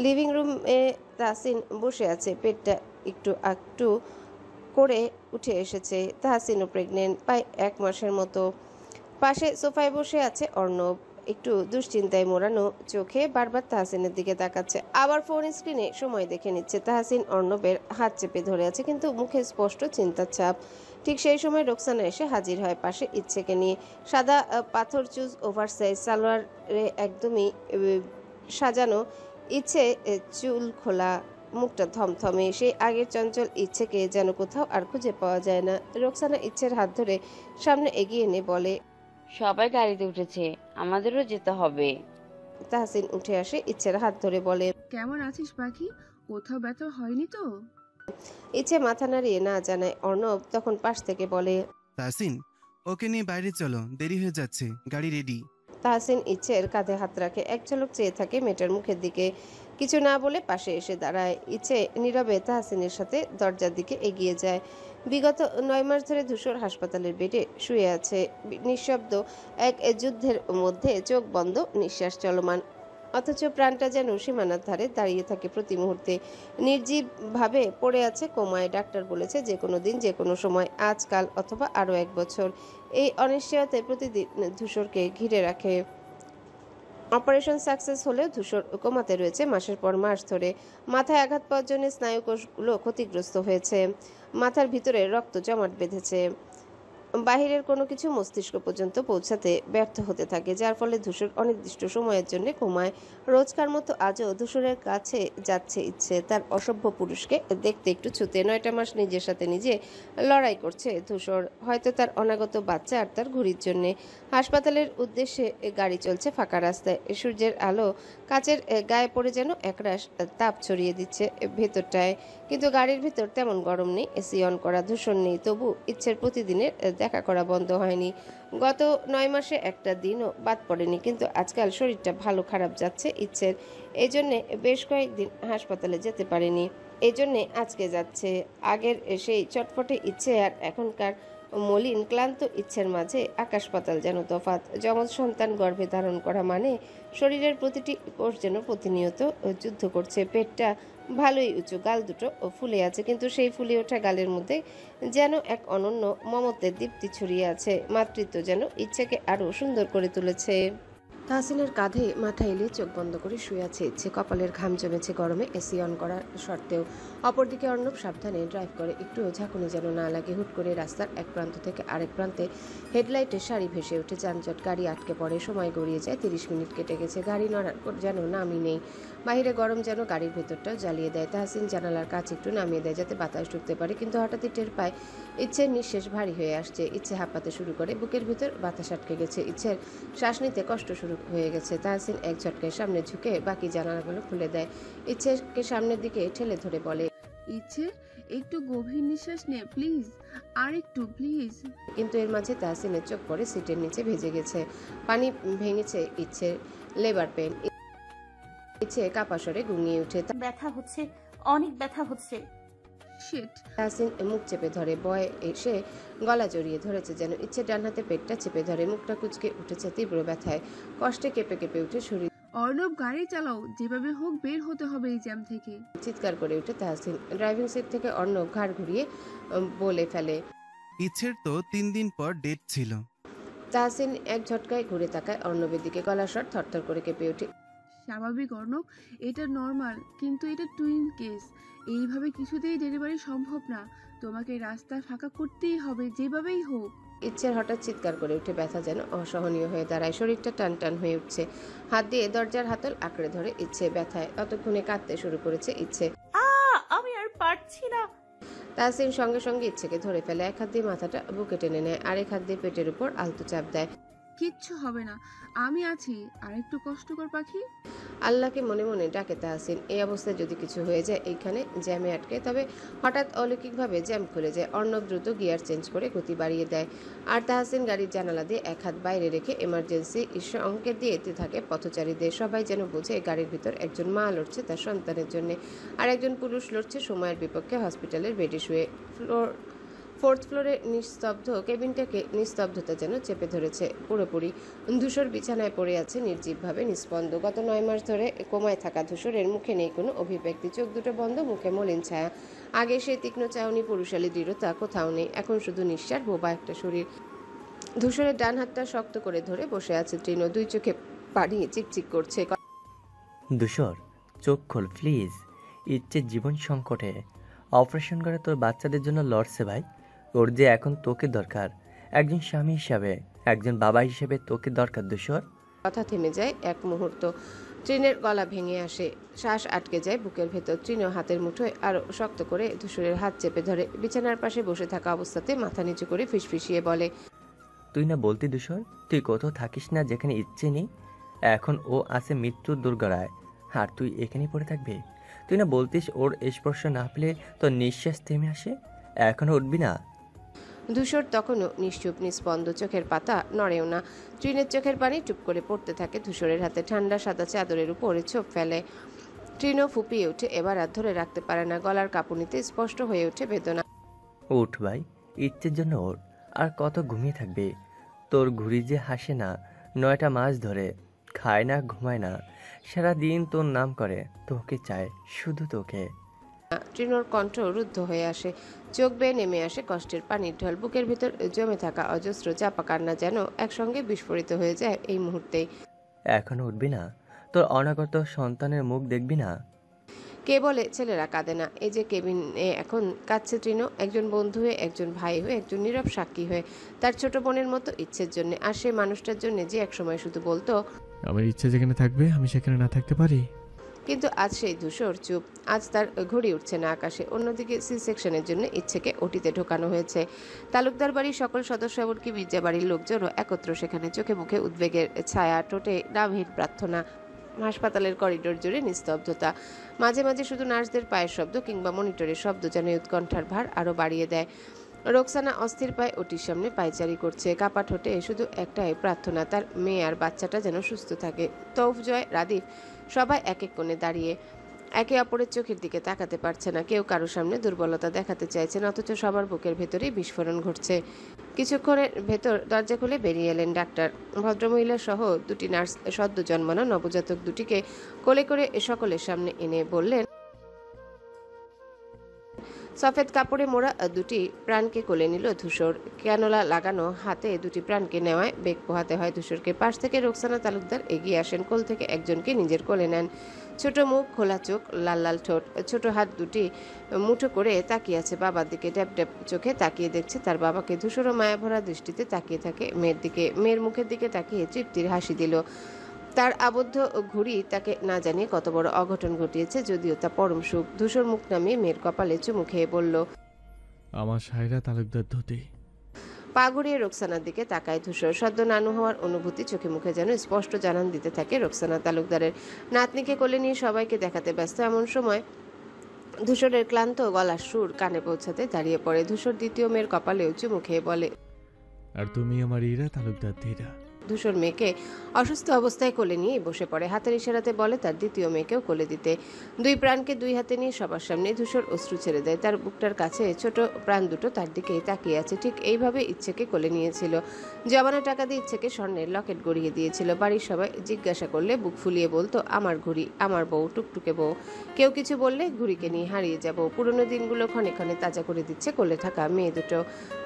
লিভিং রুমে তাহসিন বসে আছে, পেটটা একটু একটু করে উঠে এসেছে। তাহসিনও প্রেগনেন্ট, প্রায় 1 মাসের মতো। পাশে সোফায় বসে আছে অর্ণব, একটু দুশ্চিন্তায় মোড়ানো চোখে বারবার তাহসিনের দিকে তাকাচ্ছে, আবার ফোন স্ক্রিনে সময় দেখে নিচ্ছে। তাহসিন অর্ণবের হাত চেপে ধরে আছে, কিন্তু মুখে স্পষ্ট চিন্তার ছাপ। ঠিক সেই সময় রোকসানা এসে হাজির হয় পাশে ইচ্ছেকে নিয়ে। সাদা পাথর চুজ ওভারসাইজ সালোয়ারে একদমই সাজানো ইচ্ছে, চুল খোলা, মুখটা থমথমে। সেই আগের চঞ্চল ইচ্ছেকে যেন কোথাও আর খুঁজে পাওয়া যায় না। রোকসানা ইচ্ছের হাত ধরে সামনে এগিয়ে এনে বলে, সবাই গাড়িতে উঠেছে, আমাদেরও যেতে হবে। তাহসিন উঠে আসে ইচ্ছের হাত ধরে বলে, কেমন আছিস পাখি? কোথাও ব্যথা হয়নি তো? ইচ্ছে মাথা নাড়িয়ে না জানায়। অর্ণব তখন পাশ থেকে বলে, তাহসিন, ওকে নিয়ে বাইরে চলো, দেরি হয়ে যাচ্ছে, গাড়ি রেডি। তাহসিন ইচ্ছের কাঁধে হাত রাখে, এক ঝলক চেয়ে থাকে মেয়েটার মুখের দিকে। কিছু না বলে পাশে এসে দাঁড়ায়। ইচ্ছে নীরবে তাহসিনের সাথে দরজার দিকে এগিয়ে যায়। বিগত 9 মাস ধরে ধূসর হাসপাতালের বেডে শুয়ে আছে, নিঃশব্দ এক যুদ্ধের মধ্যে, চোখ বন্ধ, নিঃশ্বাস চলমান, অথচ প্রাণটা যেন সীমানার ধারে দাঁড়িয়ে থাকে প্রতি মুহূর্তে। নির্জীবভাবে পড়ে আছে কোমায়। ডাক্তার বলেছে যে কোনো দিন, যে কোনো সময়, আজ, কাল অথবা আরও 1 বছর। এই অনিশ্চয়তা প্রতিদিন ধূসরকে ঘিরে রাখে। অপারেশন সাকসেস হলেও ধূসর কোমাতে রয়েছে মাসের পর মাস ধরে। মাথায় আঘাত পাওয়ার জন্য স্নায়ুকোষগুলো ক্ষতিগ্রস্ত হয়েছে, মাথার ভিতরে রক্ত জমাট বেঁধেছে, বাহিরের কোনো কিছু মস্তিষ্ক পর্যন্ত পৌঁছাতে ব্যর্থ হতে থাকে, যার ফলে ধূসর অনির্দিষ্ট সময়ের জন্য কোমায়। রোজকার মতো আজও ধূসরের কাছে যাচ্ছে ইচ্ছে, তার অসভ্য পুরুষকে দেখতে, একটু ছুতে। 9টা মাস নিজের সাথে নিজে লড়াই করছে ধূসর, হয়তো তার অনাগত বাচ্চা আর তার ঘুড়ির জন্যে। হাসপাতালের উদ্দেশ্যে গাড়ি চলছে ফাঁকা রাস্তায়। সূর্যের আলো কাচের গায়ে পড়ে যেন একরাশ তাপ ছড়িয়ে দিচ্ছে ভেতরটায়, কিন্তু গাড়ির ভিতর তেমন গরম নেই, এসি অন করা, ধূসর নেই। তবু ইচ্ছের প্রতিদিনের দেখা করা বন্ধ হয়নি। গত 9 মাসে একটা দিনও বাদ পড়েনি, কিন্তু আজকাল শরীরটা ভালো খারাপ যাচ্ছে ইচ্ছের। এই জন্যে বেশ কয়েকদিন হাসপাতালে যেতে পারেনি, এই জন্যে আজকে যাচ্ছে। আগের সেই চটপটে ইচ্ছে আর এখনকার মলিন ক্লান্ত ইচ্ছের মাঝে আকাশ পাতাল যেন তফাৎ। যমজ সন্তান গর্ভে ধারণ করা মানে শরীরের প্রতিটি কোষ যেন প্রতিনিয়ত যুদ্ধ করছে। পেটটা ভালোই উঁচু, গাল দুটো ফুলে আছে, কিন্তু সেই ফুলে ওঠা গালের মধ্যে যেন এক অনন্য মমত্বের দীপ্তি ছড়িয়ে আছে। মাতৃত্ব যেন ইচ্ছেকে আরও সুন্দর করে তুলেছে। তাহসিনের কাঁধে মাথা এলিয়ে চোখ বন্ধ করে শুয়ে আছে ইচ্ছে। কপালের ঘাম জমেছে গরমে, এসি অন করার সত্ত্বেও। অপরদিকে অর্ণব সাবধানে ড্রাইভ করে, একটুও ঝাঁকুনি যেন না লাগে। হুট করে রাস্তার এক প্রান্ত থেকে আরেক প্রান্তে হেডলাইটের সারি ভেসে ওঠে, যানজট, গাড়ি আটকে পড়ে, সময় গড়িয়ে যায়। 30 মিনিট কেটে গেছে, গাড়ি নড়ার যেন নামই নেই। বাইরে গরম যেন গাড়ির ভেতরটাও জ্বালিয়ে দেয়। তাহসিন জানালার কাছ একটু নামিয়ে দেয় যাতে বাতাস ঢুকতে পারে, কিন্তু হঠাৎই টের পায় ইচ্ছের নিঃশ্বাস ভারী হয়ে আসছে। ইচ্ছে হাঁপাতে শুরু করে, বুকের ভিতর বাতাস আটকে গেছে, ইচ্ছের শ্বাস নিতে কষ্ট শুরু হয়ে গেছে। তাহসিন এক ঝটকায় সামনে ঝুঁকে বাকি জানালাগুলো খুলে দেয়। ইচ্ছেকে সামনের দিকে ঠেলে ধরে বলে, ইচ্ছে, একটু গভীর নিঃশ্বাস নে প্লিজ, আর একটু প্লিজ। কিন্তু এর মাঝে তাহসিনের চোখ পড়ে সিটের নিচে ভেজে গেছে, পানি ভেঙেছে ইচ্ছের লেবার পেন। ইচ্ছে কাপাসরে ঘুমিয়ে উঠে। ব্যথা হচ্ছে, অনেক ব্যথা হচ্ছে। শিট। তাহসিন মুখ চেপে ধরে, বয় এসে গলা জড়িয়ে ধরেছে যেন। ইচ্ছে ডান হাতে পেটটা চেপে ধরে, মুখটা কুঁচকে উঠেছে তীব্র ব্যথায়, কষ্টে কেঁপে কেঁপে উঠে শরীর। অর্ণব, গাড়ি চালাও, যেভাবে হোক বের হতে হবে এই জ্যাম থেকে। চিৎকার করে উঠে তাহসিন। ড্রাইভিং সিট থেকে অর্ণব ঘাড় ঘুরিয়ে বলে ফেলে, ইচ্ছের তো 3 দিন পর ডেট ছিল। তাহসিন এক ঝটকায় ঘুরে তাকায় অর্ণবের দিকে, গলার স্বর থরথর করে কেঁপে ওঠে। স্বাভাবিক অর্ণব, এটা নর্মাল, কিন্তু এটা টুইন কেস, এইভাবে কিছুতেই ডেলিভারি সম্ভব না। তোমাকে রাস্তা ফাঁকা করতেই হবে যেভাবেই হোক। ইচ্ছের হঠাৎ চিৎকার করে উঠে ব্যথা যেন অসহনীয় হয়ে দাঁড়ায়, শরীরটা টান টান হয়ে উঠছে। হাত দিয়ে দরজার হাতল আঁকড়ে ধরে ইচ্ছে ব্যথায়। ততক্ষণে কাঁদতে শুরু করেছে ইচ্ছে। আমি আর পারছি না। তাহসিন সঙ্গে সঙ্গে ইচ্ছেকে ধরে ফেলে, এক হাত দিয়ে মাথাটা বুকে টেনে নেয়, আরেক হাত দিয়ে পেটের উপর আলতো চাপ দেয়। কিচ্ছু হবে না, আমি আছি, আর একটু কষ্ট কর পাখি। আল্লাহকে মনে মনে ডাকে তাহসিন। এই অবস্থায় যদি কিছু হয়ে যায়, এইখানে জ্যামে আটকে, তবে হঠাৎ অলৌকিকভাবে জ্যাম খুলে যায়। অর্ণব দ্রুত গিয়ার চেঞ্জ করে গতি বাড়িয়ে দেয়, আর তাহসিন গাড়ির জানালা দিয়ে এক হাত বাইরে রেখে এমার্জেন্সি সংকেত দিয়ে থাকে পথচারীদের। সবাই যেন বোঝে গাড়ির ভিতর একজন মা লড়ছে তার সন্তানের জন্য, আর একজন পুরুষ লড়ছে সময়ের বিপক্ষে হসপিটালের বেডে শুয়ে। 4th ফ্লোরে নিস্তব্ধ কেবিনটাকে নিস্তব্ধতা যেন চেপে ধরেছে পুরোপুরি। ধূসর বিছানায় পড়ে আছে নির্জীবভাবে, নিস্পন্দ। গত 9 মাস ধরে কোমায় থাকা ধূসরের মুখে নেই কোনো অভিব্যক্তি, চোখ দুটো বন্ধ, মুখে মলিন ছায়া। আগে সেই তীক্ষ্ণ চাহনি, পুরুষালী দৃঢ়তা কোথাও নেই, এখন শুধু নিঃশ্বাস, বোবা একটা শরীর। ধূসরের ডান হাতটা শক্ত করে ধরে বসে আছে তৃণ, 2 চোখে পানি চিকচিক করছে। ধূসর, চোখ খোল প্লিজ, ইচ্ছের জীবন সংকটে, অপারেশন করে তোর বাচ্চাদের জন্য লড়ছে ভাই, ওর যে এখন তোকে দরকার, একজন স্বামী হিসাবে, একজন বাবা হিসেবে তোকে দরকার ধূসর। কথা থেমে যায় এক মুহূর্ত। ট্রিনের গলা ভেঙে আসে, শ্বাস আটকে যায় বুকের ভেতর। ট্রিনও হাতের মুঠোয় আরো শক্ত করে ধূসরের হাত চেপে ধরে বিছানার পাশে বসে থাকা অবস্থাতে মাথা নিচু করে ফিসফিসিয়ে বলে, তুই না বলতি ধূসর তুই কোথাও থাকিস না যেখানে ইচ্ছে নেই? এখন ও আছে মৃত্যুর দুর্গড়ায়, আর তুই এখানেই পড়ে থাকবি? তুই না বলতিস ওর স্পর্শ না পেলে তোর নিঃশ্বাস থেমে আসে, এখনো উঠবি না? ধূসর তখনও নিশ্চুপ, নিস্পন্দ, চোখের পাতা নড়েও না। ট্রিনের চোখের পানি টুপ করে পড়তে থাকে ধূসরের হাতে। ঠান্ডা সাদা চাদরের উপরে ছোপ ফেলে। ট্রিনও ফুপিয়ে ওঠে, এবার আর ধরে রাখতে পারে না। গলার কাঁপুনিতে স্পষ্ট হয়ে ওঠে বেদনা। উঠ ভাই, ইচ্ছের জন্য ওঠ। আর কত ঘুমিয়ে থাকবি? তোর ঘুড়ি যে হাসে না 9টা মাস ধরে, খায় না, ঘুমায় না, সারাদিন তোর নাম করে, তোকে চায়, শুধু তোকে। ট্রিনোর কণ্ঠ রুদ্ধ হয়ে আসে, চোখ বেয়ে নেমে আসে কষ্টের পানির ঢল। বুকের ভিতর জমে থাকা অজস্র চাপা কান্না যেন একসঙ্গে বিস্ফোরিত হয়ে যায় এই মুহূর্তেই। এখনো উঠবি না? তোর অনাগত সন্তানের মুখ দেখবি না? কে বলে ছেলেরা কাঁদে না? এই যে কেবিনে এখন কাঁদছে ট্রিনো, একজন বন্ধু হয়ে, একজন ভাই হয়ে, একজন নীরব সাক্ষী হয়ে, তার ছোট বোনের মতো ইচ্ছের জন্য, আর সেই মানুষটার জন্য যে একসময় শুধু বলতো, আমার ইচ্ছে যেখানে থাকবে আমি সেখানে না থাকতে পারি। কিন্তু আজ সেই ধূসর চুপ। আজ তার ঘড়ি উঠছে না আকাশে। অন্যদিকে সি সেকশনের জন্য ইচ্ছেকে ওটিতে ঢোকানো হয়েছে। তালুকদার বাড়ির সকল সদস্য, এমনকি মির্জা বাড়ির লোকজনও একত্র সেখানে। চোখে মুখে উদ্বেগের ছায়া, ঠোঁটে নামহীন প্রার্থনা। হাসপাতালের করিডোর জুড়ে নিস্তব্ধতা। মাঝে মাঝে শুধু নার্সদের পায়ের শব্দ কিংবা মনিটরের শব্দ যেন উৎকণ্ঠার ভার আরও বাড়িয়ে দেয়। রোকসানা অস্থির পায়ে ওটির সামনে পায়চারি করছে। কাপা ঠোঁটে শুধু একটাই প্রার্থনা, তার মেয়ে আর বাচ্চাটা যেন সুস্থ থাকে। তৌফ, জয়, রাদিফ সবাই এক এক কোণে দাঁড়িয়ে একে অপরের চোখের দিকে তাকাতে পারছে না। কেউ কারোর সামনে দুর্বলতা দেখাতে চাইছেন, অথচ সবার বুকের ভেতরেই বিস্ফোরণ ঘটছে। কিছুক্ষণের ভেতর দরজা খুলে বেরিয়ে এলেন ডাক্তার। ভদ্রমহিলা সহ দুটি নার্স সদ্য জন্মানো নবজাতক দুটিকে কোলে করে সকলের সামনে এনে বললেন, সফেদ কাপড়ে মোড়া দুটি প্রাণকে কোলে নিল ধূসর। ক্যানোলা লাগানো হাতে দুটি প্রাণকে নেওয়ায় বেগ পোহাতে হয় ধূসরকে। পাশ থেকে রোকসানা তালুকদার এগিয়ে আসেন, কোল থেকে একজনকে নিজের কোলে নেন। ছোট মুখ, খোলা চোখ, লাল লাল ঠোঁট, ছোট হাত দুটি মুঠো করে তাকিয়ে আছে বাবার দিকে। ড্যাব ড্যাব চোখে তাকিয়ে দেখছে তার বাবাকে। ধূসরও মায়াভরা দৃষ্টিতে তাকিয়ে থাকে মেয়ের দিকে। মেয়ের মুখের দিকে তাকিয়ে তৃপ্তির হাসি দিল। তার আবদ্ধ ঘুড়ি তাকে না জানিয়ে কত বড় অঘটন ঘটিয়েছে, যদিও তা পরম সুখ। ধূসর মুখ নামিয়ে মেয়ের কপালে চুমু খেয়ে বলল, আমার সায়রা তালুকদার ধুতি। পা ঘুরিয়ে রোকসানার দিকে তাকায় ধূসর। সদ্য নানু হওয়ার অনুভূতি চোখে মুখে যেন স্পষ্ট জানান দিতে থাকে রোকসানা তালুকদারের। নাতনিকে কোলে নিয়ে সবাইকে দেখাতে ব্যস্ত এমন সময় ধূসরের ক্লান্ত গলার সুর কানে পৌঁছাতে দাঁড়িয়ে পড়ে। ধূসর দ্বিতীয় মেয়ের কপালেও চুমু খেয়ে বলে, আর তুমি আমার ইরা তালুকদার ধীরা। ধূসর মেয়েকে অসুস্থ অবস্থায় কোলে নিয়ে বসে পড়ে। হাতের ইশারাতে বলে তার দ্বিতীয় মেয়েকেও কোলে দিতে। দুই প্রাণকে দুই হাতে নিয়ে সবার সামনে ধূসর অশ্রু ছেড়ে দেয়। তার বুকটার কাছে ছোট প্রাণ দুটো তার দিকেই তাকিয়ে আছে। ঠিক এইভাবে ইচ্ছেকে কোলে নিয়েছিল। জমানো টাকা দিয়ে ইচ্ছেকে স্বর্ণের লকেট গড়িয়ে দিয়েছিল। বাড়ির সবাই জিজ্ঞাসা করলে বুক ফুলিয়ে বলতো, আমার ঘুড়ি, আমার বউ, টুকটুকে বউ। কেউ কিছু বললে ঘুড়িকে নিয়ে হারিয়ে যাব। পুরনো দিনগুলো ক্ষণে ক্ষণে তাজা করে দিচ্ছে কোলে থাকা মেয়ে দুটো।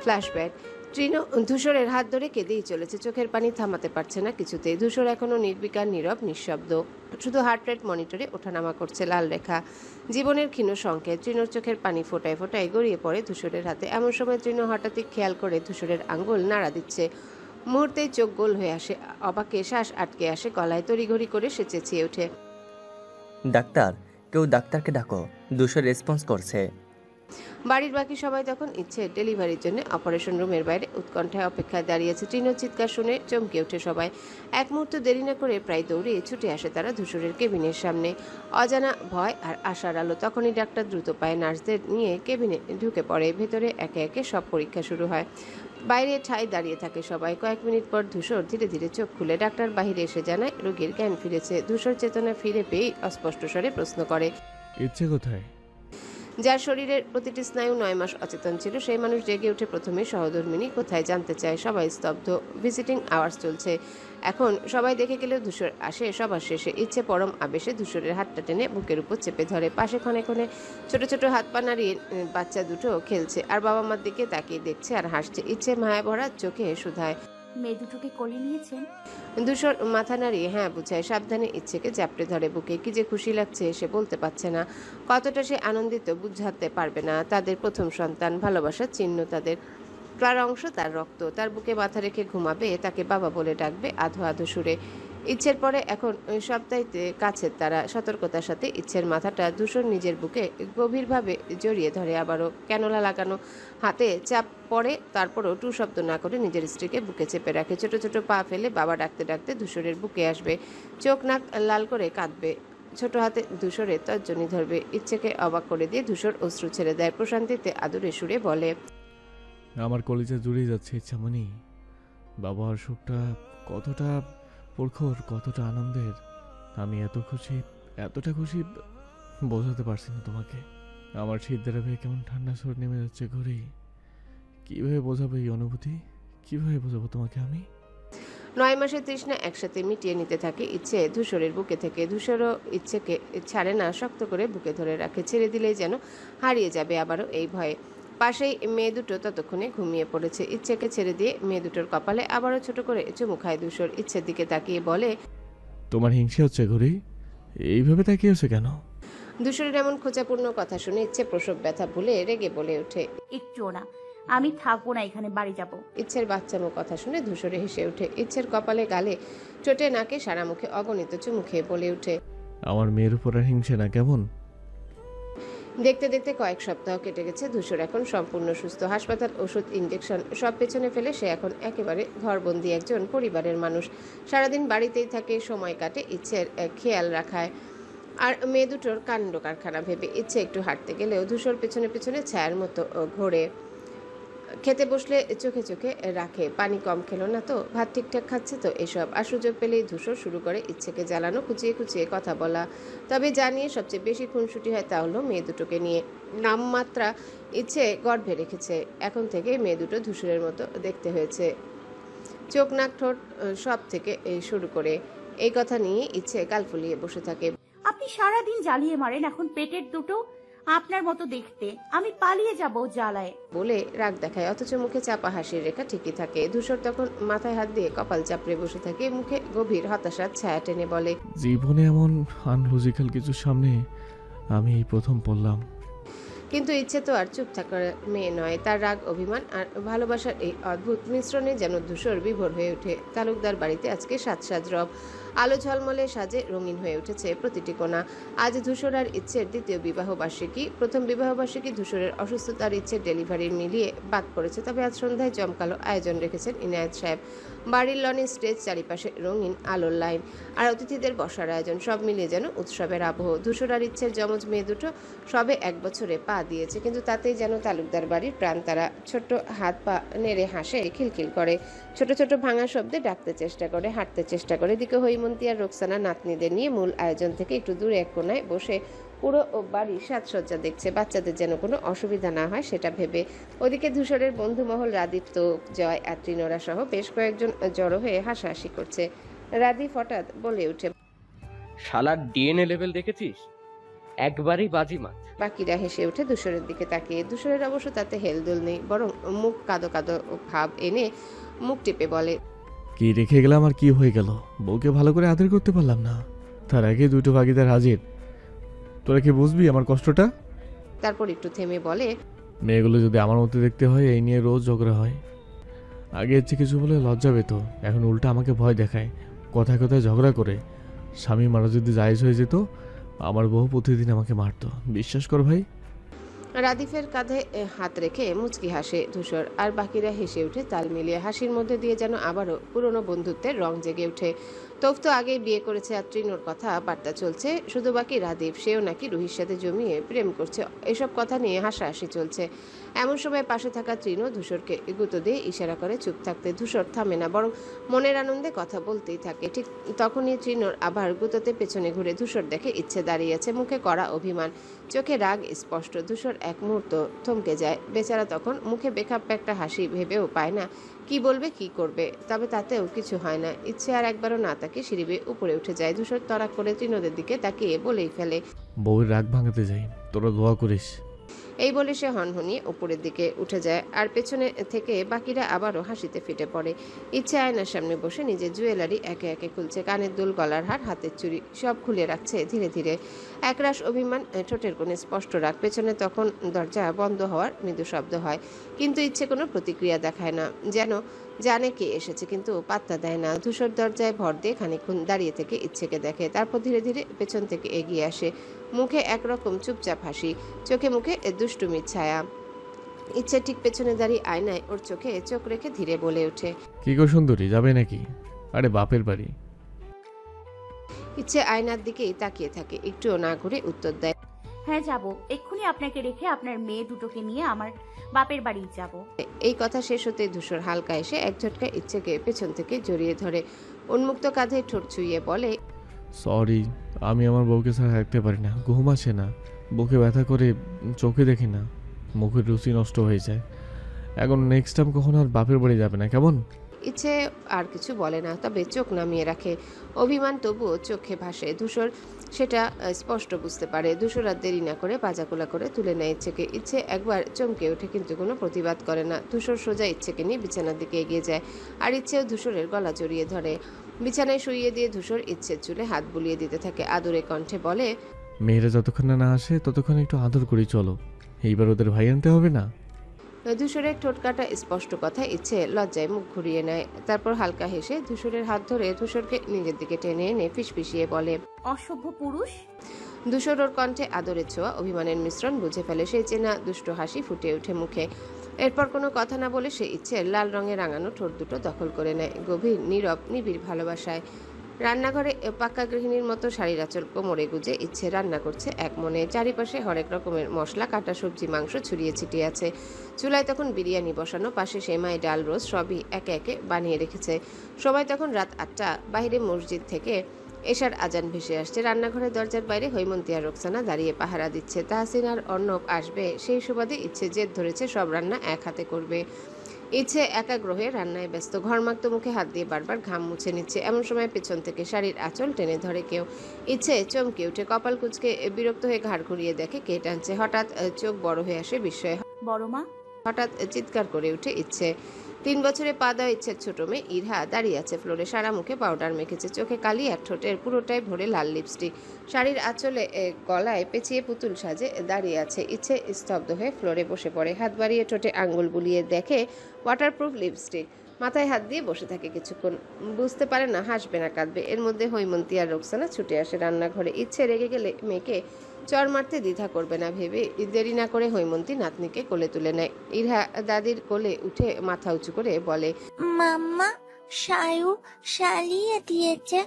ফ্ল্যাশব্যাক। ট্রিনো ধূসরের হাত ধরে কেঁদেই চলেছে, চোখের পানি থামাতে পারছে না কিছুতেই। ধূসর এখনো নির্বিকার, নীরব, নিঃশব্দ। শুধু হার্ট রেট মনিটরে ওঠানামা করছে লাল রেখা, জীবনের ক্ষীণ সংকেত। ট্রিনোর চোখের পানি ফোটায় ফোটায় গড়িয়ে পড়ে ধূসরের হাতে। এমন সময় ট্রিনো হঠাৎই খেয়াল করে ধূসরের আঙ্গুল নাড়া দিচ্ছে। মুহূর্তেই চোখ গোল হয়ে আসে, অবাকে শ্বাস আটকে আসে গলায়। তড়িঘড়ি করে সে চেঁচিয়ে ওঠে, ডাক্তার, কেউ ডাক্তারকে ডাকো, ধূসর রেসপন্স করছে। বাড়ির বাকি সবাই তখন ইচ্ছে ডেলিভারির জন্য অপারেশন রুমের বাইরে উৎকণ্ঠায় অপেক্ষায় দাঁড়িয়েছে। ট্রিনোর চিৎকার শুনে চমকে ওঠে সবাই। এক মুহূর্ত দেরি না করে প্রায় দৌড়িয়ে ছুটে আসে তারা ধূসরের কেবিনের সামনে। অজানা ভয় আর আশার আলো। তখনই ডাক্তার দ্রুত পায়ে নার্সদের নিয়ে কেবিনে ঢুকে পড়ে। ভেতরে একে একে সব পরীক্ষা শুরু হয়। বাইরে ঠায় দাঁড়িয়ে থাকে সবাই। কয়েক মিনিট পর ধূসর ধীরে ধীরে চোখ খুলে। ডাক্তার বাহিরে এসে জানায় রোগীর জ্ঞান ফিরেছে। ধূসর চেতনা ফিরে পেয়ে অস্পষ্ট স্বরে প্রশ্ন করে, ইচ্ছে কোথায়? যার শরীরের প্রতিটি স্নায়ু 9 মাস অচেতন ছিল সেই মানুষ জেগে উঠে প্রথমে সহধর্মিনী কোথায় জানতে চায়। সবাই স্তব্ধ। ভিজিটিং আওয়ার্স চলছে এখন। সবাই দেখে গেলেও ধূসর আসে সবার শেষে। ইচ্ছে পরম আবেশে ধূসরের হাতটা টেনে বুকের উপর চেপে ধরে। পাশে ক্ষণে ক্ষণে ছোট ছোট হাত পা নাড়িয়ে বাচ্চা দুটো খেলছে আর বাবা মার দিকে তাকিয়ে দেখছে আর হাসছে। ইচ্ছে মায়া ভরা চোখে শুধায়, মেয়ে দুটোকে কোলে নিয়েছেন? ধূসর মাথা নাড়িয়ে হ্যাঁ বুঝায়, সাবধানে ইচ্ছেকে জাপটে ধরে বুকে। কি যে খুশি লাগছে সে বলতে পারছে না। কতটা সে আনন্দিত বুঝাতে পারবে না। তাদের প্রথম সন্তান, ভালোবাসার চিহ্ন তাদের, তার অংশ, তার রক্ত। তার বুকে মাথা রেখে ঘুমাবে, তাকে বাবা বলে ডাকবে আধো আধো সুরে। ইচ্ছের পরে এখন সপ্তাহে কাছের তারা। সতর্কতার সাথে ইচ্ছের মাথাটা ধূসর নিজের বুকে গভীরভাবে জড়িয়ে ধরে। আবারও ক্যানোলা লাগানো হাতে চাপ পড়ে, তারপরও টু শব্দ না করে নিজের স্ত্রীকে বুকে চেপে রাখে। ছোট ছোট পা ফেলে বাবা ডাকতে ডাকতে ধূসরের বুকে আসবে, চোখ নাক লাল করে কাঁদবে, ছোট হাতে ধূসরের তর্জনী ধরবে। ইচ্ছেকে অবাক করে দিয়ে ধূসর অশ্রু ছেড়ে দেয়, প্রশান্তিতে আদুরে সুরে বলে, আমার কলেজে জুড়িয়ে যাচ্ছে ইচ্ছামণি। বাবার সুখটা কতটা প্রখর, কতটা আনন্দের। আমি এতটা খুশি বোঝাতে পারছি না তোমাকে। আমার শীত ভেয়ে কেমন ঠান্ডা স্বর নেমে যাচ্ছে ঘরেই। কীভাবে বোঝাবো এই অনুভূতি? কীভাবে বোঝাবো তোমাকে আমি? 9 মাসের তৃষ্ণা একসাথে মিটিয়ে নিতে থাকে ইচ্ছে ধূসরের বুকে থেকে। ধূসরও ইচ্ছেকে ছাড়ে না, শক্ত করে বুকে ধরে রাখে। ছেড়ে দিলেই যেন হারিয়ে যাবে আবারও এই ভয়ে। পাশেই মেয়ে দুটো ততক্ষণে ঘুমিয়ে পড়েছে। ইচ্ছেকে ছেড়ে দিয়ে মেয়ে দুটোর কপালে আবারও ছোট করে চুমু খায় ধূসর। ইচ্ছের দিকে তাকিয়ে বলে, তোমার হিংসে হচ্ছে ঘড়ি? এইভাবে তাকিয়েছো কেন? ধূসরের এমন খোঁচাপূর্ণ কথা শুনে ইচ্ছে প্রসব ব্যথা ভুলে রেগে বলে ওঠে, একটুও না, আমি থাকবো না এখানে, বাড়ি যাব। ইচ্ছের বাচ্চামো কথা শুনে ধূসরে হেসে ওঠে। ইচ্ছের কপালে, গালে, ঠোঁটে, নাকে, সারা মুখে অগণিত চুমু খেয়ে বলে ওঠে, আমার মেয়ের উপর আর হিংসে না কেমন? দেখতে দেখতে কয়েক সপ্তাহ কেটে গেছে। ধূসর এখন সম্পূর্ণ সুস্থ। হাসপাতাল, ওষুধ, ইঞ্জেকশন সব পেছনে ফেলে সে এখন একেবারে ঘরবন্দি একজন পরিবারের মানুষ। সারাদিন বাড়িতেই থাকে, সময় কাটে ইচ্ছের খেয়াল রাখায় আর মেয়ে দুটোর কাণ্ড কারখানা ভেবে। ইচ্ছে একটু হাঁটতে গেলেও ধূসর পেছনে পেছনে ছায়ার মতো ঘোরে। খেতে বসলে চোখে চোখে রাখে, পানি কম খেলো না তো, ভাত ঠিকঠাক খাচ্ছে তো, এসব। আর সুযোগ পেলেই ধূসর শুরু করে ইচ্ছেকে জ্বালানো, খুঁচিয়ে খুঁচিয়ে কথা বলা। তবে জানিয়ে সবচেয়ে বেশি খুনসুটি হয় তা হলো মেয়ে দুটোকে নিয়ে। নামমাত্রা ইচ্ছে গর্ভে রেখেছে, এখন থেকে মেয়ে দুটো ধূসরের মতো দেখতে হয়েছে, চোখ নাক ঠোঁট সব থেকে শুরু করে। এই কথা নিয়ে ইচ্ছে গাল ফুলিয়ে বসে থাকে। আপনি সারাদিন জ্বালিয়ে মারেন, এখন পেটের দুটো আপনার মতো দেখতে। আমি পালিয়ে যাব জ্বালায় বলে রাগ দেখায়, অথচ মুখে চাপা হাসির রেখা ঠিকই থাকে। ধূসর তখন মাথায় হাত দিয়ে কপাল চাপড়ে বসে থাকে, মুখে গভীর হতাশার ছায়া টেনে বলে, জীবনে এমন আনলজিক্যাল কিছুর সামনে আমি এই প্রথম পড়লাম। কিন্তু ইচ্ছে তো আর চুপ থাকার মেয়ে নয়। তার রাগ, অভিমান আর ভালোবাসার এই অদ্ভুত মিশ্রণে যেন ধূসর বিভোর হয়ে ওঠে। তালুকদার বাড়িতে আজকে সাজ রব, আলো ঝলমলে সাজে রঙিন হয়ে উঠেছে প্রতিটি কোণা। আজ ধূসর আর ইচ্ছের দ্বিতীয় বিবাহবার্ষিকী। প্রথম বিবাহবার্ষিকী ধূসরের অসুস্থতার ইচ্ছের ডেলিভারির মিলিয়ে বাদ পড়েছে। তবে আজ সন্ধ্যায় জমকালো আয়োজন রেখেছেন ইনায়েত সাহেব। বাড়ির লনে স্টেজ, চারিপাশে রঙিন আলোর লাইন আর অতিথিদের বসার আয়োজন, সব মিলিয়ে যেন উৎসবের আবহ। ধূসর আর ইচ্ছের যমজ মেয়ে দুটো সবে 1 বছরে পা দিয়েছে, কিন্তু তাতেই যেন তালুকদার বাড়ির প্রাণ তারা। ছোট্ট হাত পা নেড়ে হাসে, খিলখিল করে, ছোট ছোট ভাঙা শব্দে ডাকতে চেষ্টা করে, হাঁটতে চেষ্টা করে। এদিকে হৈমন্তী আর রোকসানা নাতনিদের নিয়ে মূল আয়োজন থেকে একটু দূরে এক কোনায় বসে পুরো বাড়ির সাজসজ্জা দেখছে, বাচ্চাদের যেন কোনো অসুবিধা না হয় সেটা ভেবে। ওদিকে ধূসরের বন্ধুমহল রাদীপ, জয় আর তৃণরা সহ বেশ কয়েকজন জড়ো হয়ে হাসাহাসি করছে। রাদীপ হঠাৎ বলে ওঠে, শালার ডিএনএ লেভেল দেখেছিস? একবারই বাজিমাত। বাকিরা হেসে ওঠে ধূসরের দিকে তাকিয়ে। ধূসরের অবশ্য তাতে হেলদোল নেই, বরং মুখ কাদো কাদো ভাব এনে মুখ টিপে বলে, কি রেখে গেলাম আর কি হয়ে গেল? বউকে ভালো করে আদর করতে পারলাম না, তার আগে দুটো ভাগিদার হাজির। তোরা কি বুঝবি আমার কষ্টটা? তারপর একটু থেমে বলে, মেয়েগুলো যদি আমার মতো দেখতে হয়, এই নিয়ে রোজ ঝগড়া হয়। আগে হচ্ছে কিছু বলে লজ্জা পেত, এখন উল্টা আমাকে ভয় দেখায়, কথায় কথায় ঝগড়া করে। স্বামী মারা যদি জায়েজ হয়ে যেত, আমার বউ প্রতিদিন আমাকে মারতো। বিশ্বাস কর ভাই। রাদিফের কাঁধে হাত রেখে মুচকি হাসে ধূসর, আর বাকিরা হেসে উঠে তাল মিলিয়ে। হাসির মধ্যে দিয়ে যেন আবারও পুরনো বন্ধুত্বের রং জেগে ওঠে। তোফ তো আগেই বিয়ে করেছে আর তৃণর কথা বার্তা চলছে, শুধু বাকি রাদীপ, সেও নাকি রুহির সাথে জমিয়ে প্রেম করছে। এসব কথা নিয়ে হাসাহাসি চলছে। এমন সময় পাশে থাকা তৃণ ধূসরকে গুঁতো দিয়ে ইশারা করে চুপ থাকতে। ধূসর থামে না, বরং মনের আনন্দে কথা বলতেই থাকে। ঠিক তখনই তৃণর আবার গুঁতোতে পেছনে ঘুরে ধূসর দেখে ইচ্ছে দাঁড়িয়ে আছে, মুখে কড়া অভিমান, চোখে রাগ স্পষ্ট। ধূসর এক মুহূর্ত থমকে যায়। বেচারা তখন মুখে বেখাপ্পা একটা হাসি ভেবেও পায় না কি বলবে, কি করবে। তবে তাতেও কিছু হয় না। ইচ্ছে আর একবারও না তাকে সিঁড়ি বেয়ে উপরে উঠে যায়। ধূসর তড়াক করে তৃণদের দিকে তাকিয়ে বলেই ফেলে, বউয়ের রাগ ভাঙাতে যাই, তোরা দোয়া করিস। এই বলে সে হনহনিয়ে উপরের দিকে উঠে যায় আর পেছনে থেকে বাকিরা আবারও হাসিতে ফেটে পড়ে। ইচ্ছে আয়নার সামনে বসে নিজের জুয়েলারি একে একে খুলছে, কানের দুল, গলার হার, হাতের চুড়ি সব খুলে রাখছে ধীরে ধীরে। একরাশ অভিমান ঠোঁটের কোণে স্পষ্ট রাখ। পেছনে তখন দরজা বন্ধ হওয়ার মৃদু শব্দ হয়, কিন্তু ইচ্ছে কোনো প্রতিক্রিয়া দেখায় না, যেন জানে কে এসেছে কিন্তু পাত্তা দেয় না। ধূসর দরজায় ভর দিয়ে খানিকক্ষণ দাঁড়িয়ে থেকে ইচ্ছেকে দেখে, তারপর ধীরে ধীরে পেছন থেকে এগিয়ে আসে, মুখে একরকম চুপচাপ হাসি, চোখে মুখে দুষ্টুমির ছায়া। ইচ্ছে ঠিক পেছনে দাঁড়িয়ে আয়নায় ওর চোখে চোখ রেখে ধীরে বলে ওঠে, কি গো সুন্দরী, যাবে নাকি? আরে বাপের বাড়ি। ইচ্ছে আয়নার দিকেই তাকিয়ে থাকে, একটুও না ঘুরে উত্তর দেয়, হ্যাঁ যাব, এক্ষুনি আপনাকে রেখে আপনার মেয়ে দুটোকে নিয়ে আমার বাপের বাড়ি যাব। এই কথা শেষ হতেই ধূসর হালকা এসে এক ঝটকা ইচ্ছেকে পেছন থেকে জড়িয়ে ধরে উন্মুক্ত কাঁধে ঠোঁট ছুঁয়ে বলে, সরি, আমি আমার বউকে ছাড়া থাকতে পারি না, ঘুম আসে না, বুকে ব্যথা করে, চোখে দেখি না, মুখের রুচি নষ্ট হয়ে যায়। এখন নেক্সট টাইম কখনো আর বাপের বাড়ি যাবে না, কেমন? ইচ্ছে আর কিছু বলে না, তবে চোখ নামিয়ে রাখে। অভিমান তবুও চোখে ভাসে। ধূসর সেটা স্পষ্ট বুঝতে পারে। ধূসর আর দেরি না করে পাজাকুলা করে তুলে নেয় ইচ্ছেকে। ইচ্ছে একবার চমকে ওঠে কিন্তু কোনো প্রতিবাদ করে না। ধূসর সোজা ইচ্ছেকে নিয়ে বিছানার দিকে এগিয়ে যায় আর ইচ্ছেও ধূসরের গলা জড়িয়ে ধরে। বিছানায় শুইয়ে দিয়ে ধূসর ইচ্ছের চুলে হাত বুলিয়ে দিতে থাকে, আদুরে কণ্ঠে বলে, মেয়েরা যতক্ষণ না আসে ততক্ষণ একটু আদর করি চলো, এইবার ওদের ভাই আনতে হবে না? ধূসরের ঠোঁট কাটা স্পষ্ট কথা ইচ্ছে লজ্জায় মুখ ঘুরিয়ে নেয়, তারপর হালকা হেসে ধূসরের হাত ধরে ধূসরকে নিজের দিকে টেনে এনে ফিসফিসিয়ে বলে, অসভ্য পুরুষ। ধূসর ওর কণ্ঠে আদরের ছোঁয়া, অভিমানের মিশ্রণ বুঝে ফেলে। সেই চেনা দুষ্ট হাসি ফুটে ওঠে মুখে। এরপর কোনো কথা না বলে সে ইচ্ছে লাল রঙে রাঙানো ঠোঁট দুটো দখল করে নেয় গভীর নীরব নিবিড় ভালোবাসায়। রান্নাঘরে পাক্কা গৃহিণীর মতো শাড়ির আঁচল কোমরে গুজে ইচ্ছে রান্না করছে এক মনে। চারিপাশে হরেক রকমের মশলা, কাটা সবজি, মাংস ছড়িয়ে ছিটিয়ে আছে। চুলায় তখন বিরিয়ানি বসানো, পাশে সেমাই, ডাল, রোজ সবই একে একে বানিয়ে রেখেছে। সময় তখন রাত 8টা। বাইরে মসজিদ থেকে এশার আজান ভেসে আসছে। রান্নাঘরের দরজার বাইরে হৈমন্তী আর রোকসানা দাঁড়িয়ে পাহারা দিচ্ছে। তাহসিন আর অর্ণব আসবে সেই সুবাদে ইচ্ছে জেদ ধরেছে সব রান্না এক হাতে করবে। ইচ্ছে একাগ্র হয়ে রান্নায় ব্যস্ত, ঘরমাক্ত মুখে হাত দিয়ে বারবার ঘাম মুছে নিচ্ছে। এমন সময় পেছন থেকে শাড়ির আঁচল টেনে ধরে কেউ। ইচ্ছে চমকে উঠে কপাল কুঁচকে বিরক্ত হয়ে ঘাড় ঘুরিয়ে দেখে কে টানছে। হঠাৎ চোখ বড় হয়ে আসে বিস্ময়ে। বড় মা। হঠাৎ চিৎকার করে উঠে ইচ্ছে। 3 বছরে পা দেওয়া ইচ্ছের ছোট মেয়ে ইরহা দাঁড়িয়ে আছে ফ্লোরে, সারা মুখে পাউডার মেখেছে, চোখে কালি আর ঠোঁটের পুরোটাই ভরে লাল লিপস্টিক। শাড়ির আঁচলে গলায় পেঁচিয়ে পুতুল সাজে দাঁড়িয়ে আছে। ইচ্ছে স্তব্ধ হয়ে ফ্লোরে বসে পড়ে, হাত বাড়িয়ে ঠোঁটে আঙ্গুল বুলিয়ে দেখে ওয়াটারপ্রুফ লিপস্টিক। মাথায় হাত দিয়ে বসে থাকে কিছুক্ষণ, বুঝতে পারে না হাসবে না কাঁদবে। এর মধ্যে হৈমন্তী আর রোকসানা ছুটে আসে রান্নাঘরে। ইচ্ছে রেগে গেলে মেয়েকে চর মারতে দ্বিধা করবে না ভেবে দেরি না করে হৈমন্তী নাতনিকে কোলে তুলে নেয়। ইরহা দাদির কোলে উঠে মাথা উঁচু করে বলে, মাম্মা সায়ু শালিয়ে দিয়েছে,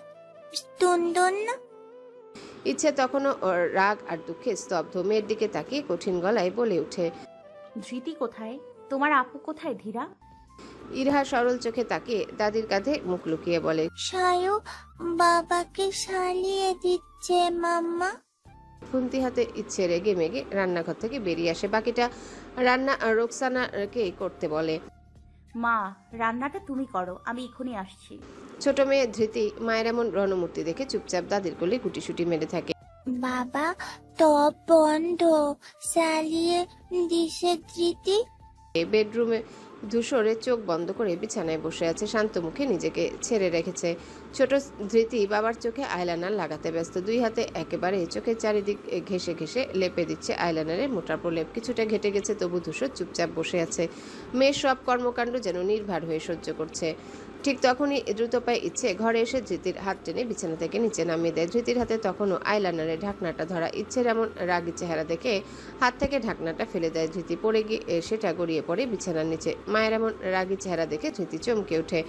সুন্দর না? ইচ্ছে তখনও রাগ আর দুঃখে স্তব্ধ, মেয়ের দিকে তাকিয়ে কঠিন গলায় বলে ওঠে, ধৃতি কোথায়? তোমার আপু কোথায় ধীরা? ইরহা সরল চোখে তাকিয়ে দাদির কাঁধে মুখ লুকিয়ে বলে, সায়ু বাবাকে শালিয়ে দিচ্ছে মাম্মা। খুন্তি হাতে ইচ্ছে রেগে মেগে রান্নাঘর থেকে বেরিয়ে আসে। বাকিটা রান্না রোকসানাকে করতে বলে। মা, রান্নাটা তুমি করো, আমি এখনই আসছি। ছোট মেয়ে ধৃতি মায়ের এমন রণমূর্তি দেখে চুপচাপ দাদির কোলে গুটিসুটি মেরে থাকে। বাবা টপ বন্ধ, চালিয়ে দিছে ধৃতি। বেডরুমে ধূসরে চোখ বন্ধ করে বিছানায় বসে আছে, শান্ত মুখে নিজেকে ছেড়ে রেখেছে। ছোট ধৃতি বাবার চোখে আইলাইনার লাগাতে ব্যস্ত, 2 হাতে একেবারে চোখের চারিদিক ঘেঁষে ঘেঁষে লেপে দিচ্ছে আইলাইনারের মোটা প্রলেপ। কিছুটা ঘেটে গেছে, তবু ধূসর চুপচাপ বসে আছে, মেয়ের সব কর্মকাণ্ড যেন নির্ভর হয়ে সহ্য করছে। ঠিক তখনই দ্রুত পায়ে ইচ্ছে ঘরে এসে ধৃতির হাত টেনে বিছানা থেকে নিচে নামিয়ে দেয়। ধৃতির হাতে তখনও আইলাইনারের ঢাকনাটা ধরা। ইচ্ছের এমন রাগী চেহারা দেখে হাত থেকে ঢাকনাটা ফেলে দেয় ধৃতি, পড়ে গিয়ে সেটা গড়িয়ে পড়ে বিছানার নিচে। মায়ের এমন রাগী চেহারা দেখে ধৃতি চমকে ওঠে,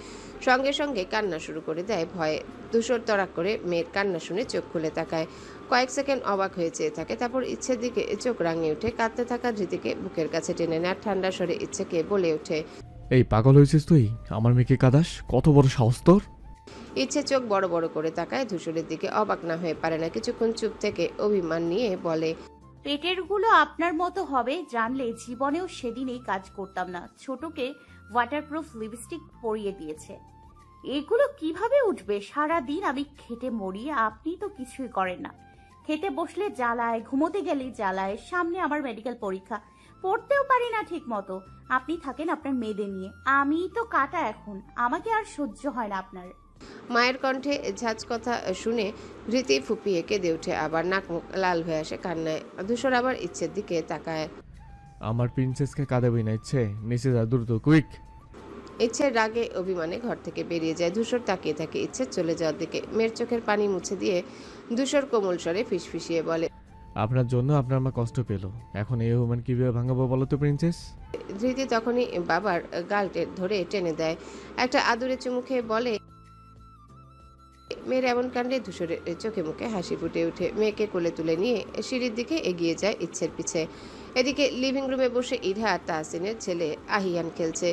সঙ্গে সঙ্গে কান্না শুরু করে দেয় ভয়ে। ধূসর তড়াক করে মেয়ের কান্না শুনে চোখ খুলে তাকায়, কয়েক সেকেন্ড অবাক হয়ে চেয়ে থাকে, তারপর ইচ্ছের দিকে চোখ রাঙিয়ে উঠে কাঁদতে থাকা ধৃতিকে বুকের কাছে টেনে নেয়। ঠান্ডা স্বরে ইচ্ছেকে বলে ওঠে, এই পাগল হয়েছিস তুই? আমার মেয়েকে কাঁদাস? কত বড় সাহস তোর! ইচ্ছে চোখ বড় বড় করে তাকায় ধূসরের দিকে, অবাক না হয়ে পারে না। কিছুক্ষণ চুপ থেকে অভিমান নিয়ে বলে, পেটের গুলো আপনার মতো হবে জানলে জীবনেও সেদিনেই কাজ করতাম না। ছোটকে ওয়াটারপ্রুফ লিপস্টিক পরিয়ে দিয়েছে, এগুলো কিভাবে উঠবে? সারা দিন আমি খেটে মরি, আপনি তো কিছুই করেন না। খেতে বসলে জ্বালায়, ঘুমোতে গেলে জ্বালায়, সামনে আমার মেডিকেল পরীক্ষা, পড়তেও পারি না ঠিক মতো। আপনি থাকেন আপনার মেয়েদের নিয়ে, আমিই তো কাটা এখন, আমাকে আর সহ্য হয় না আপনার। মায়ের কণ্ঠে ঝাঁজ কথা শুনে ধৃতি ফুপিয়ে কেঁদে ওঠে, আবার নাক মুখ লাল হয়ে আসে কান্নায়। ধূসর আবার ইচ্ছের দিকে তাকায়। আমার প্রিন্সেসকে কাঁদাবি না ইচ্ছে, নিচে যা দ্রুত, কুইক। ইচ্ছের রাগে অভিমানে ঘর থেকে বেরিয়ে যায়। ধূসর তাকিয়ে থাকে ইচ্ছে চলে যাওয়ার দিকে। মেয়ের চোখের পানি মুছে দিয়ে ধূসর কোমল স্বরে ফিসফিসিয়ে বলে, আপনার জন্য আপনার মা কষ্ট পেল, এখন এই অভিমান কিভাবে ভাঙাবো বলো তো প্রিন্সেস? ধৃতি তখনই বাবার গালটে ধরে টেনে দেয়, একটা আদুরে চুমু খেয়ে বলে। মেয়ের এমন কাণ্ডে ধূসরের চোখে মুখে হাসি ফুটে ওঠে। মেয়েকে কোলে তুলে নিয়ে সিঁড়ির দিকে এগিয়ে যায় ইচ্ছের পিছে। এদিকে লিভিং রুমে বসে ইরহা আর তাহসিনের ছেলে আহিয়ান খেলছে।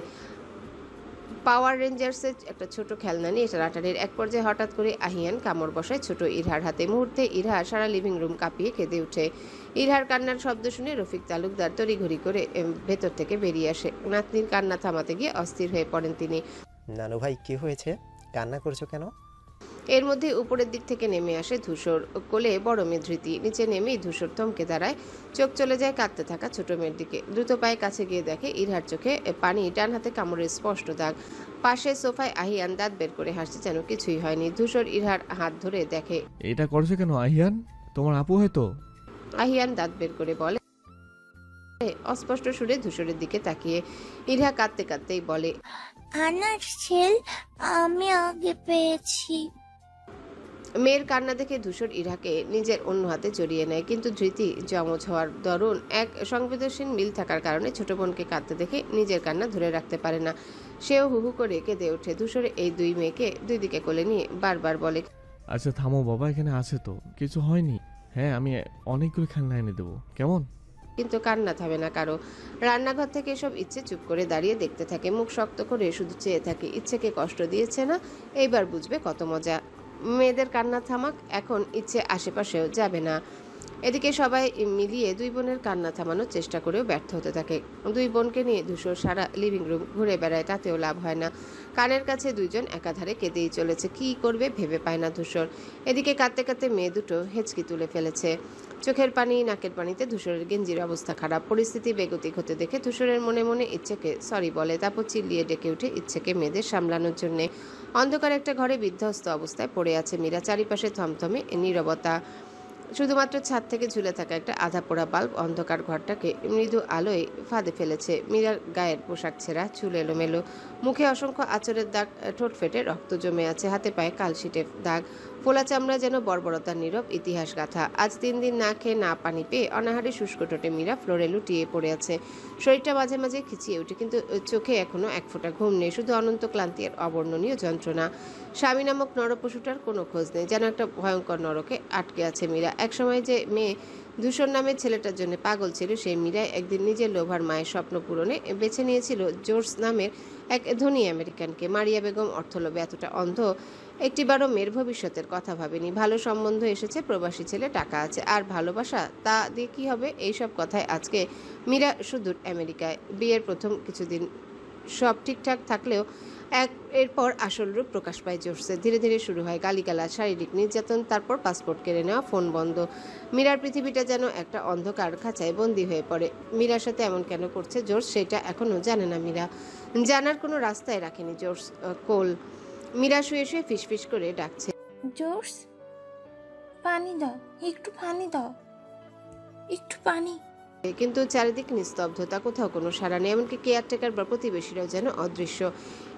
পাওয়ার রেঞ্জার্সের একটা ছোট খেলনা নিয়ে টানাটানির এক পর্যায়ে হঠাৎ করে আহিয়ান কামড় বসায় ছোট ইরহার হাতে। মুহূর্তে ইরহা সারা লিভিং রুম কাঁপিয়ে কেঁদে ওঠে। ইরহার কান্নার শব্দ শুনে রফিক তালুকদার তড়িঘড়ি করে ভেতর থেকে বেরিয়ে আসে। নাতনির কান্না থামাতে গিয়ে অস্থির হয়ে পড়েন তিনি। নানু ভাই, কি হয়েছে? কান্না করছো কেন? এর মধ্যে উপরের দিক থেকে নেমে আসে ধূসর, কোলে বড় মেয়ে ধৃতি। নিচে নেমেই ধূসর থমকে দাঁড়ায়, চোখ চলে যায় কাঁদতে থাকা ছোট মেয়ের দিকে। দ্রুত পায়ে কাছে গিয়ে দেখে ইরহার চোখে পানি, ডান হাতে কামড়ের স্পষ্ট দাগ। পাশে সোফায় আহিয়ান দাঁত বের করে হাসছে যেন কিছুই হয়নি। ধূসর ইরহার হাত ধরে দেখে। এটা করছো কেন আহিয়ান? তোমার আপু হয়তো। আহিয়ান দাঁত বের করে বলে, অস্পষ্ট সুরে ধূসরের দিকে তাকিয়ে। ইরহা কাঁদতে কাঁদতেই বলে, আনার ছেল আমি আগে পেয়েছি। মেয়ের কান্না দেখে ধূসর ইরহাকে নিজের অন্য হাতে জড়িয়ে নেয়, কিন্তু ধৃতি যমজ হওয়ার দরুন এক সংবেদনশীল মিল থাকার কারণে ছোট বোনকে কাঁদতে দেখে নিজের কান্না ধরে রাখতে পারে না। সেও হুহু করে কেঁদে ওঠে। ধূসরে এই দুই মেয়েকে দুই দিকে কোলে নিয়ে বারবার বলে, আচ্ছা থামো বাবা, এখানে আছে তো, কিছু হয়নি। হ্যাঁ, আমি অনেকগুলো খেলনা এনে দেবো, কেমন? কিন্তু কান্না থামে না কারো। রান্নাঘর থেকে এসব ইচ্ছে চুপ করে দাঁড়িয়ে দেখতে থাকে, মুখ শক্ত করে শুধু চেয়ে থাকে। ইচ্ছেকে কষ্ট দিয়েছে না, এইবার বুঝবে কত মজা। মেয়েদের কান্না থামাক, এখন ইচ্ছে আশেপাশেও যাবে না। এদিকে সবাই মিলিয়ে দুই বোনের কান্না থামানোর চেষ্টা করেও ব্যর্থ হতে থাকে। দুই বোনকে নিয়ে ধূসর সারা লিভিং রুম ঘুরে বেড়ায়, তাতেও লাভ হয় না। কানের কাছে দুইজন একাধারে কেঁদেই চলেছে, কি করবে ভেবে পায় না ধূসর। এদিকে কাঁদতে কাঁদতে মেয়ে দুটো হেঁচকি তুলে ফেলেছে। চোখের পানি, নাকের পানিতে ধূসরের গেঞ্জির অবস্থা খারাপ। পরিস্থিতি বেগতিক হতে দেখে ধূসরের মনে মনে ইচ্ছেকে সরি বলে, তারপর চিল্লিয়ে ডেকে উঠে ইচ্ছেকে মেয়েদের সামলানোর জন্যে। অন্ধকার একটা ঘরে বিধ্বস্ত অবস্থায় পড়ে আছে মীরা। চারিপাশে থমথমে নীরবতা। শুধুমাত্র ছাদ থেকে ঝুলে থাকা একটা আধা পোড়া বাল্ব অন্ধকার ঘরটাকে মৃদু আলোয় ফাঁদে ফেলেছে। মীরার গায়ের পোশাক ছেঁড়া, চুল এলোমেলো, মুখে অসংখ্য আঁচড়ের দাগ, ঠোঁট ফেটে রক্ত জমে আছে, হাতে পায়ে কালশিটের দাগ, ফোলা চামড়া যেন বর্বরতার নীরব ইতিহাস গাথা। আজ 3 দিন না খেয়ে না পানি পেয়ে অনাহারে শুষ্ক ঠোঁটে মীরা ফ্লোরে লুটিয়ে পড়ে আছে। শরীরটা মাঝে মাঝে খিচিয়ে ওঠে, কিন্তু চোখে এখনো এক ফোঁটা ঘুম নেই, শুধু অনন্ত ক্লান্তি আর অবর্ণনীয় যন্ত্রণা। স্বামী নামক নরপশুটার কোনো খোঁজ নেই, যেন একটা ভয়ঙ্কর নরকে আটকে আছে মীরা। একসময় যে মেয়ে ধূসর নামের ছেলেটার জন্য পাগল ছিল, সেই মীরাই একদিন নিজের লোভার মায়ের স্বপ্ন পূরণে বেছে নিয়েছিল জোর্জ নামের এক ধনী আমেরিকানকে। মারিয়া বেগম অর্থলোভে এতটা অন্ধ, একটিবারও মেয়ের ভবিষ্যতের কথা ভাবেনি। ভালো সম্বন্ধ এসেছে, প্রবাসী ছেলে, টাকা আছে, আর ভালোবাসা, তা দিয়ে কী হবে? এইসব কথায় আজকে মীরা সুদূর আমেরিকায়। বিয়ের প্রথম কিছুদিন সব ঠিকঠাক থাকলেও এরপর আসল রূপ প্রকাশ পায় জোর্সে। ধীরে ধীরে শুরু হয় গালিগালাজ, শারীরিক নির্যাতন, তারপর পাসপোর্ট কেড়ে নেওয়া, ফোন বন্ধ। মীরার পৃথিবীটা যেন একটা অন্ধকার খাঁচায় বন্দি হয়ে পড়ে। মীরার সাথে এমন কেন করছে জোর্স, সেটা এখনও জানে না মীরা। জানার কোনো রাস্তায় রাখেনি জোর্স। কোল মীরা শুয়ে শুয়ে ফিসফিস করে ডাকছে, জোর্স পানি দাও, একটু পানি দাও, একটু পানি। কিন্তু চারিদিক নিস্তব্ধতা, কোথাও কোনো সাড়া নেই, এমনকি কেয়ারটেকার বা প্রতিবেশীরাও যেন অদৃশ্য।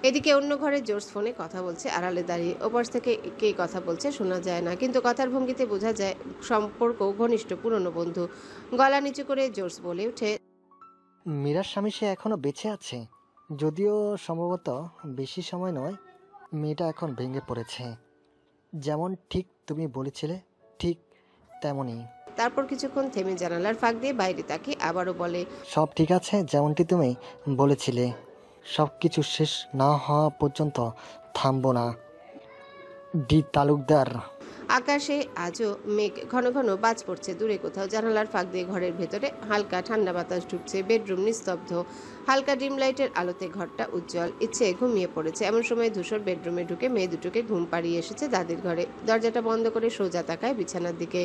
এদিকে অন্য ঘরে জোর্স ফোনে কথা বলছে আড়ালে দাঁড়িয়ে। ওপাশ থেকে কে কথা বলছে শোনা যায় না, কিন্তু কথার ভঙ্গিতে বোঝা যায় সম্পর্ক ঘনিষ্ঠ, পুরনো বন্ধু। গলা নিচু করে জোর্স বলে ওঠে, মীরার স্বামী সে এখনো বেঁচে আছে, যদিও সম্ভবত বেশি সময় নয়। মেয়েটা এখন ভেঙে পড়েছে, যেমন ঠিক তুমি বলেছিলে ঠিক তেমনই। তারপর কিছুক্ষণ থেমে জানালার ফাঁক দিয়ে বাইরে তাকিয়ে আবারও বলে, সব ঠিক আছে যেমনটি তুমি বলেছিলে, সব কিছু শেষ না হওয়া পর্যন্ত থামবো না। ডি তালুকদার। আকাশে আজও মেঘ, ঘন ঘন বাজ পড়ছে দূরে কোথাও। জানালার ফাঁক দিয়ে ঘরের ভেতরে হালকা ঠান্ডা বাতাস ঢুকছে। বেডরুম নিস্তব্ধ, হালকা ডিম লাইটের আলোতে ঘরটা উজ্জ্বল। ইচ্ছে ঘুমিয়ে পড়েছে। এমন সময় ধূসর বেডরুমে ঢুকে মেয়ে দুটোকে ঘুম পাড়িয়ে এসেছে দাদির ঘরে। দরজাটা বন্ধ করে সোজা তাকায় বিছানার দিকে।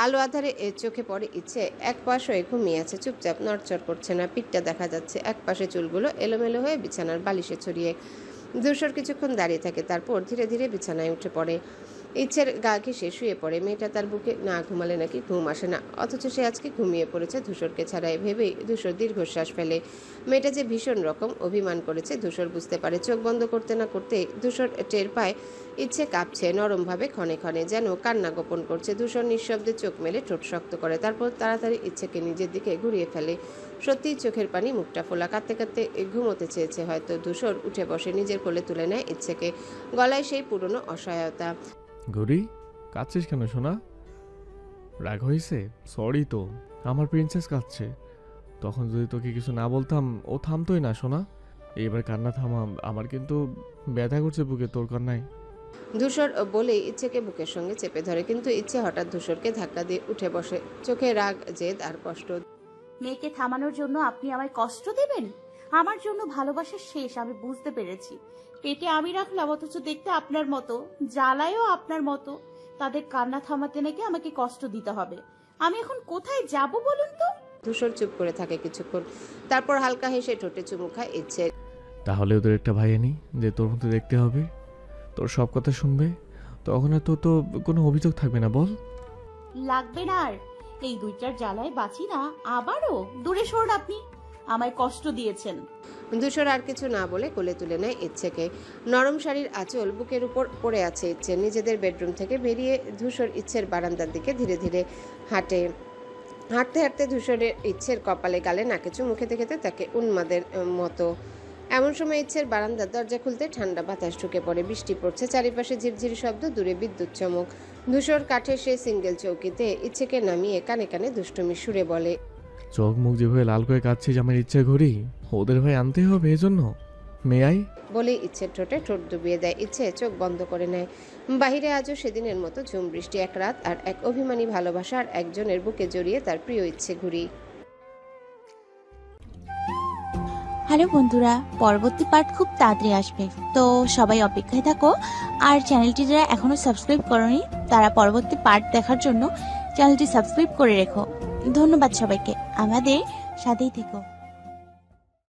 আলো আধারে চোখে পড়ে ইচ্ছে এক পাশ হয়ে ঘুমিয়ে আছে, চুপচাপ, নড়চড় করছে না। পিঠটা দেখা যাচ্ছে, এক পাশে চুলগুলো এলোমেলো হয়ে বিছানার বালিশে ছড়িয়ে। ধূসর কিছুক্ষণ দাঁড়িয়ে থাকে, তারপর ধীরে ধীরে বিছানায় উঠে পড়ে। ইচ্ছের গা ঘেঁষে শুয়ে পড়ে। মেয়েটা তার বুকে না ঘুমালে নাকি ঘুম আসে না, অথচ সে আজকে ঘুমিয়ে পড়েছে ধূসরকে ছাড়াই। ভেবেই ধূসর দীর্ঘশ্বাস ফেলে। মেয়েটা যে ভীষণ রকম অভিমান করেছে ধূসর বুঝতে পারে। চোখ বন্ধ করতে না করতে ধূসর টের পায় ইচ্ছে কাঁপছে নরমভাবে, ক্ষণে ক্ষণে, যেন কান্না গোপন করছে। ধূসর নিঃশব্দে চোখ মেলে ঠোঁট শক্ত করে, তারপর তাড়াতাড়ি ইচ্ছেকে নিজের দিকে ঘুরিয়ে ফেলে। সত্যিই চোখের পানি, মুখটা ফোলা। কাঁদতে কাঁদতে ঘুমোতে চেয়েছে হয়তো। ধূসর উঠে বসে, নিজের কোলে তুলে নেয় ইচ্ছেকে। গলায় সেই পুরনো অসহায়তা। গৌরী, কাঁদছিস কেন সোনা? রাগ হয়েছে? সরি তো, আমার প্রিন্সেস কাঁদছে। তখন যদি তোকে কিছু না বলতাম ও থামতোই না সোনা। এবার কান্না থামা, আমার কিন্তু ব্যথা করছে বুকে তোর কান্নায়। ধূসর বলেই ইচ্ছেকে বুকের সঙ্গে চেপে ধরে, কিন্তু ইচ্ছে হঠাৎ ধূসরকে ধাক্কা দিয়ে উঠে বসে। চোখে রাগ, জেদ আর কষ্ট। মেয়েকে থামানোর জন্য আপনি আমায় কষ্ট দেবেন? আমার জন্য ভালোবাসা শেষ, আমি বুঝতে পেরেছি। পেটে আমি রাখলাম, অথচ দেখতে আপনার মতো, জ্বালায়ও আপনার মতো। তাদের কান্না থামাতে নাকি আমাকে কষ্ট দিতে হবে। আমি এখন কোথায় যাব বলুন তো? ধূসর চুপ করে থাকে কিছুক্ষণ, তারপর হালকা হেসে ঠোঁটে চুমু খায় ইচ্ছে। তাহলে ওদের একটা ভাই আনি যে তোর মতো দেখতে হবে, তোর সব কথা শুনবে, তখন আর তো কোনো অভিযোগ থাকবে না। বল। লাগবে না আর, এই দুইটার জ্বালায় বাঁচি না। আবারও দূরে সরুন, আপনি আমায় কষ্ট দিয়েছেন। ধূসর আর কিছু না বলে কোলে তুলে নেয় ইচ্ছেকে। নরম শাড়ির আঁচল বুকের উপর পড়ে আছে ইচ্ছে। নিজেদের বেডরুম থেকে বেরিয়ে ধূসর ইচ্ছের বারান্দার দিকে ধীরে ধীরে হাঁটে। হাঁটতে হাঁটতে ধূসরের ইচ্ছের কপালে, গালে, নাকে চুমু খেতে খেতে তাকে উন্মাদের মতো। এমন সময় ইচ্ছের বারান্দার দরজা খুলতে ঠান্ডা বাতাস ঢুকে পড়ে। বৃষ্টি পড়ছে, চারিপাশে ঝিরঝিরি শব্দ, দূরে বিদ্যুৎ চমক। ধূসর কাঠের সে সিঙ্গেল চৌকিতে ইচ্ছেকে নামিয়ে কানে কানে দুষ্টুমি সুরে বলে, চোখ মুখ যেভাবে লাল করে কাঁদছিস আমার ইচ্ছে ঘড়ি, ওদের ভাই আনতে হবে এজন্য। মেয়াই বলে ইচ্ছের ঠোঁটে ঠোঁট ডুবিয়ে দেয়। ইচ্ছে চোখ বন্ধ করে নেয়। বাহিরে আজও সেদিনের মতো ঝুম বৃষ্টি। এক রাত আর এক অভিমানী ভালোবাসা, আর একজনের বুকে জড়িয়ে তার প্রিয় ইচ্ছে ঘুরি। হ্যালো বন্ধুরা, পরবর্তী পার্ট খুব তাড়াতাড়ি আসবে, তো সবাই অপেক্ষায় থাকো। আর চ্যানেলটি যারা এখনো সাবস্ক্রাইব করোনি তারা পরবর্তী পার্ট দেখার জন্য চ্যানেলটি সাবস্ক্রাইব করে রেখো। ধন্যবাদ সবাইকে, আমাদের সাথেই থেকো।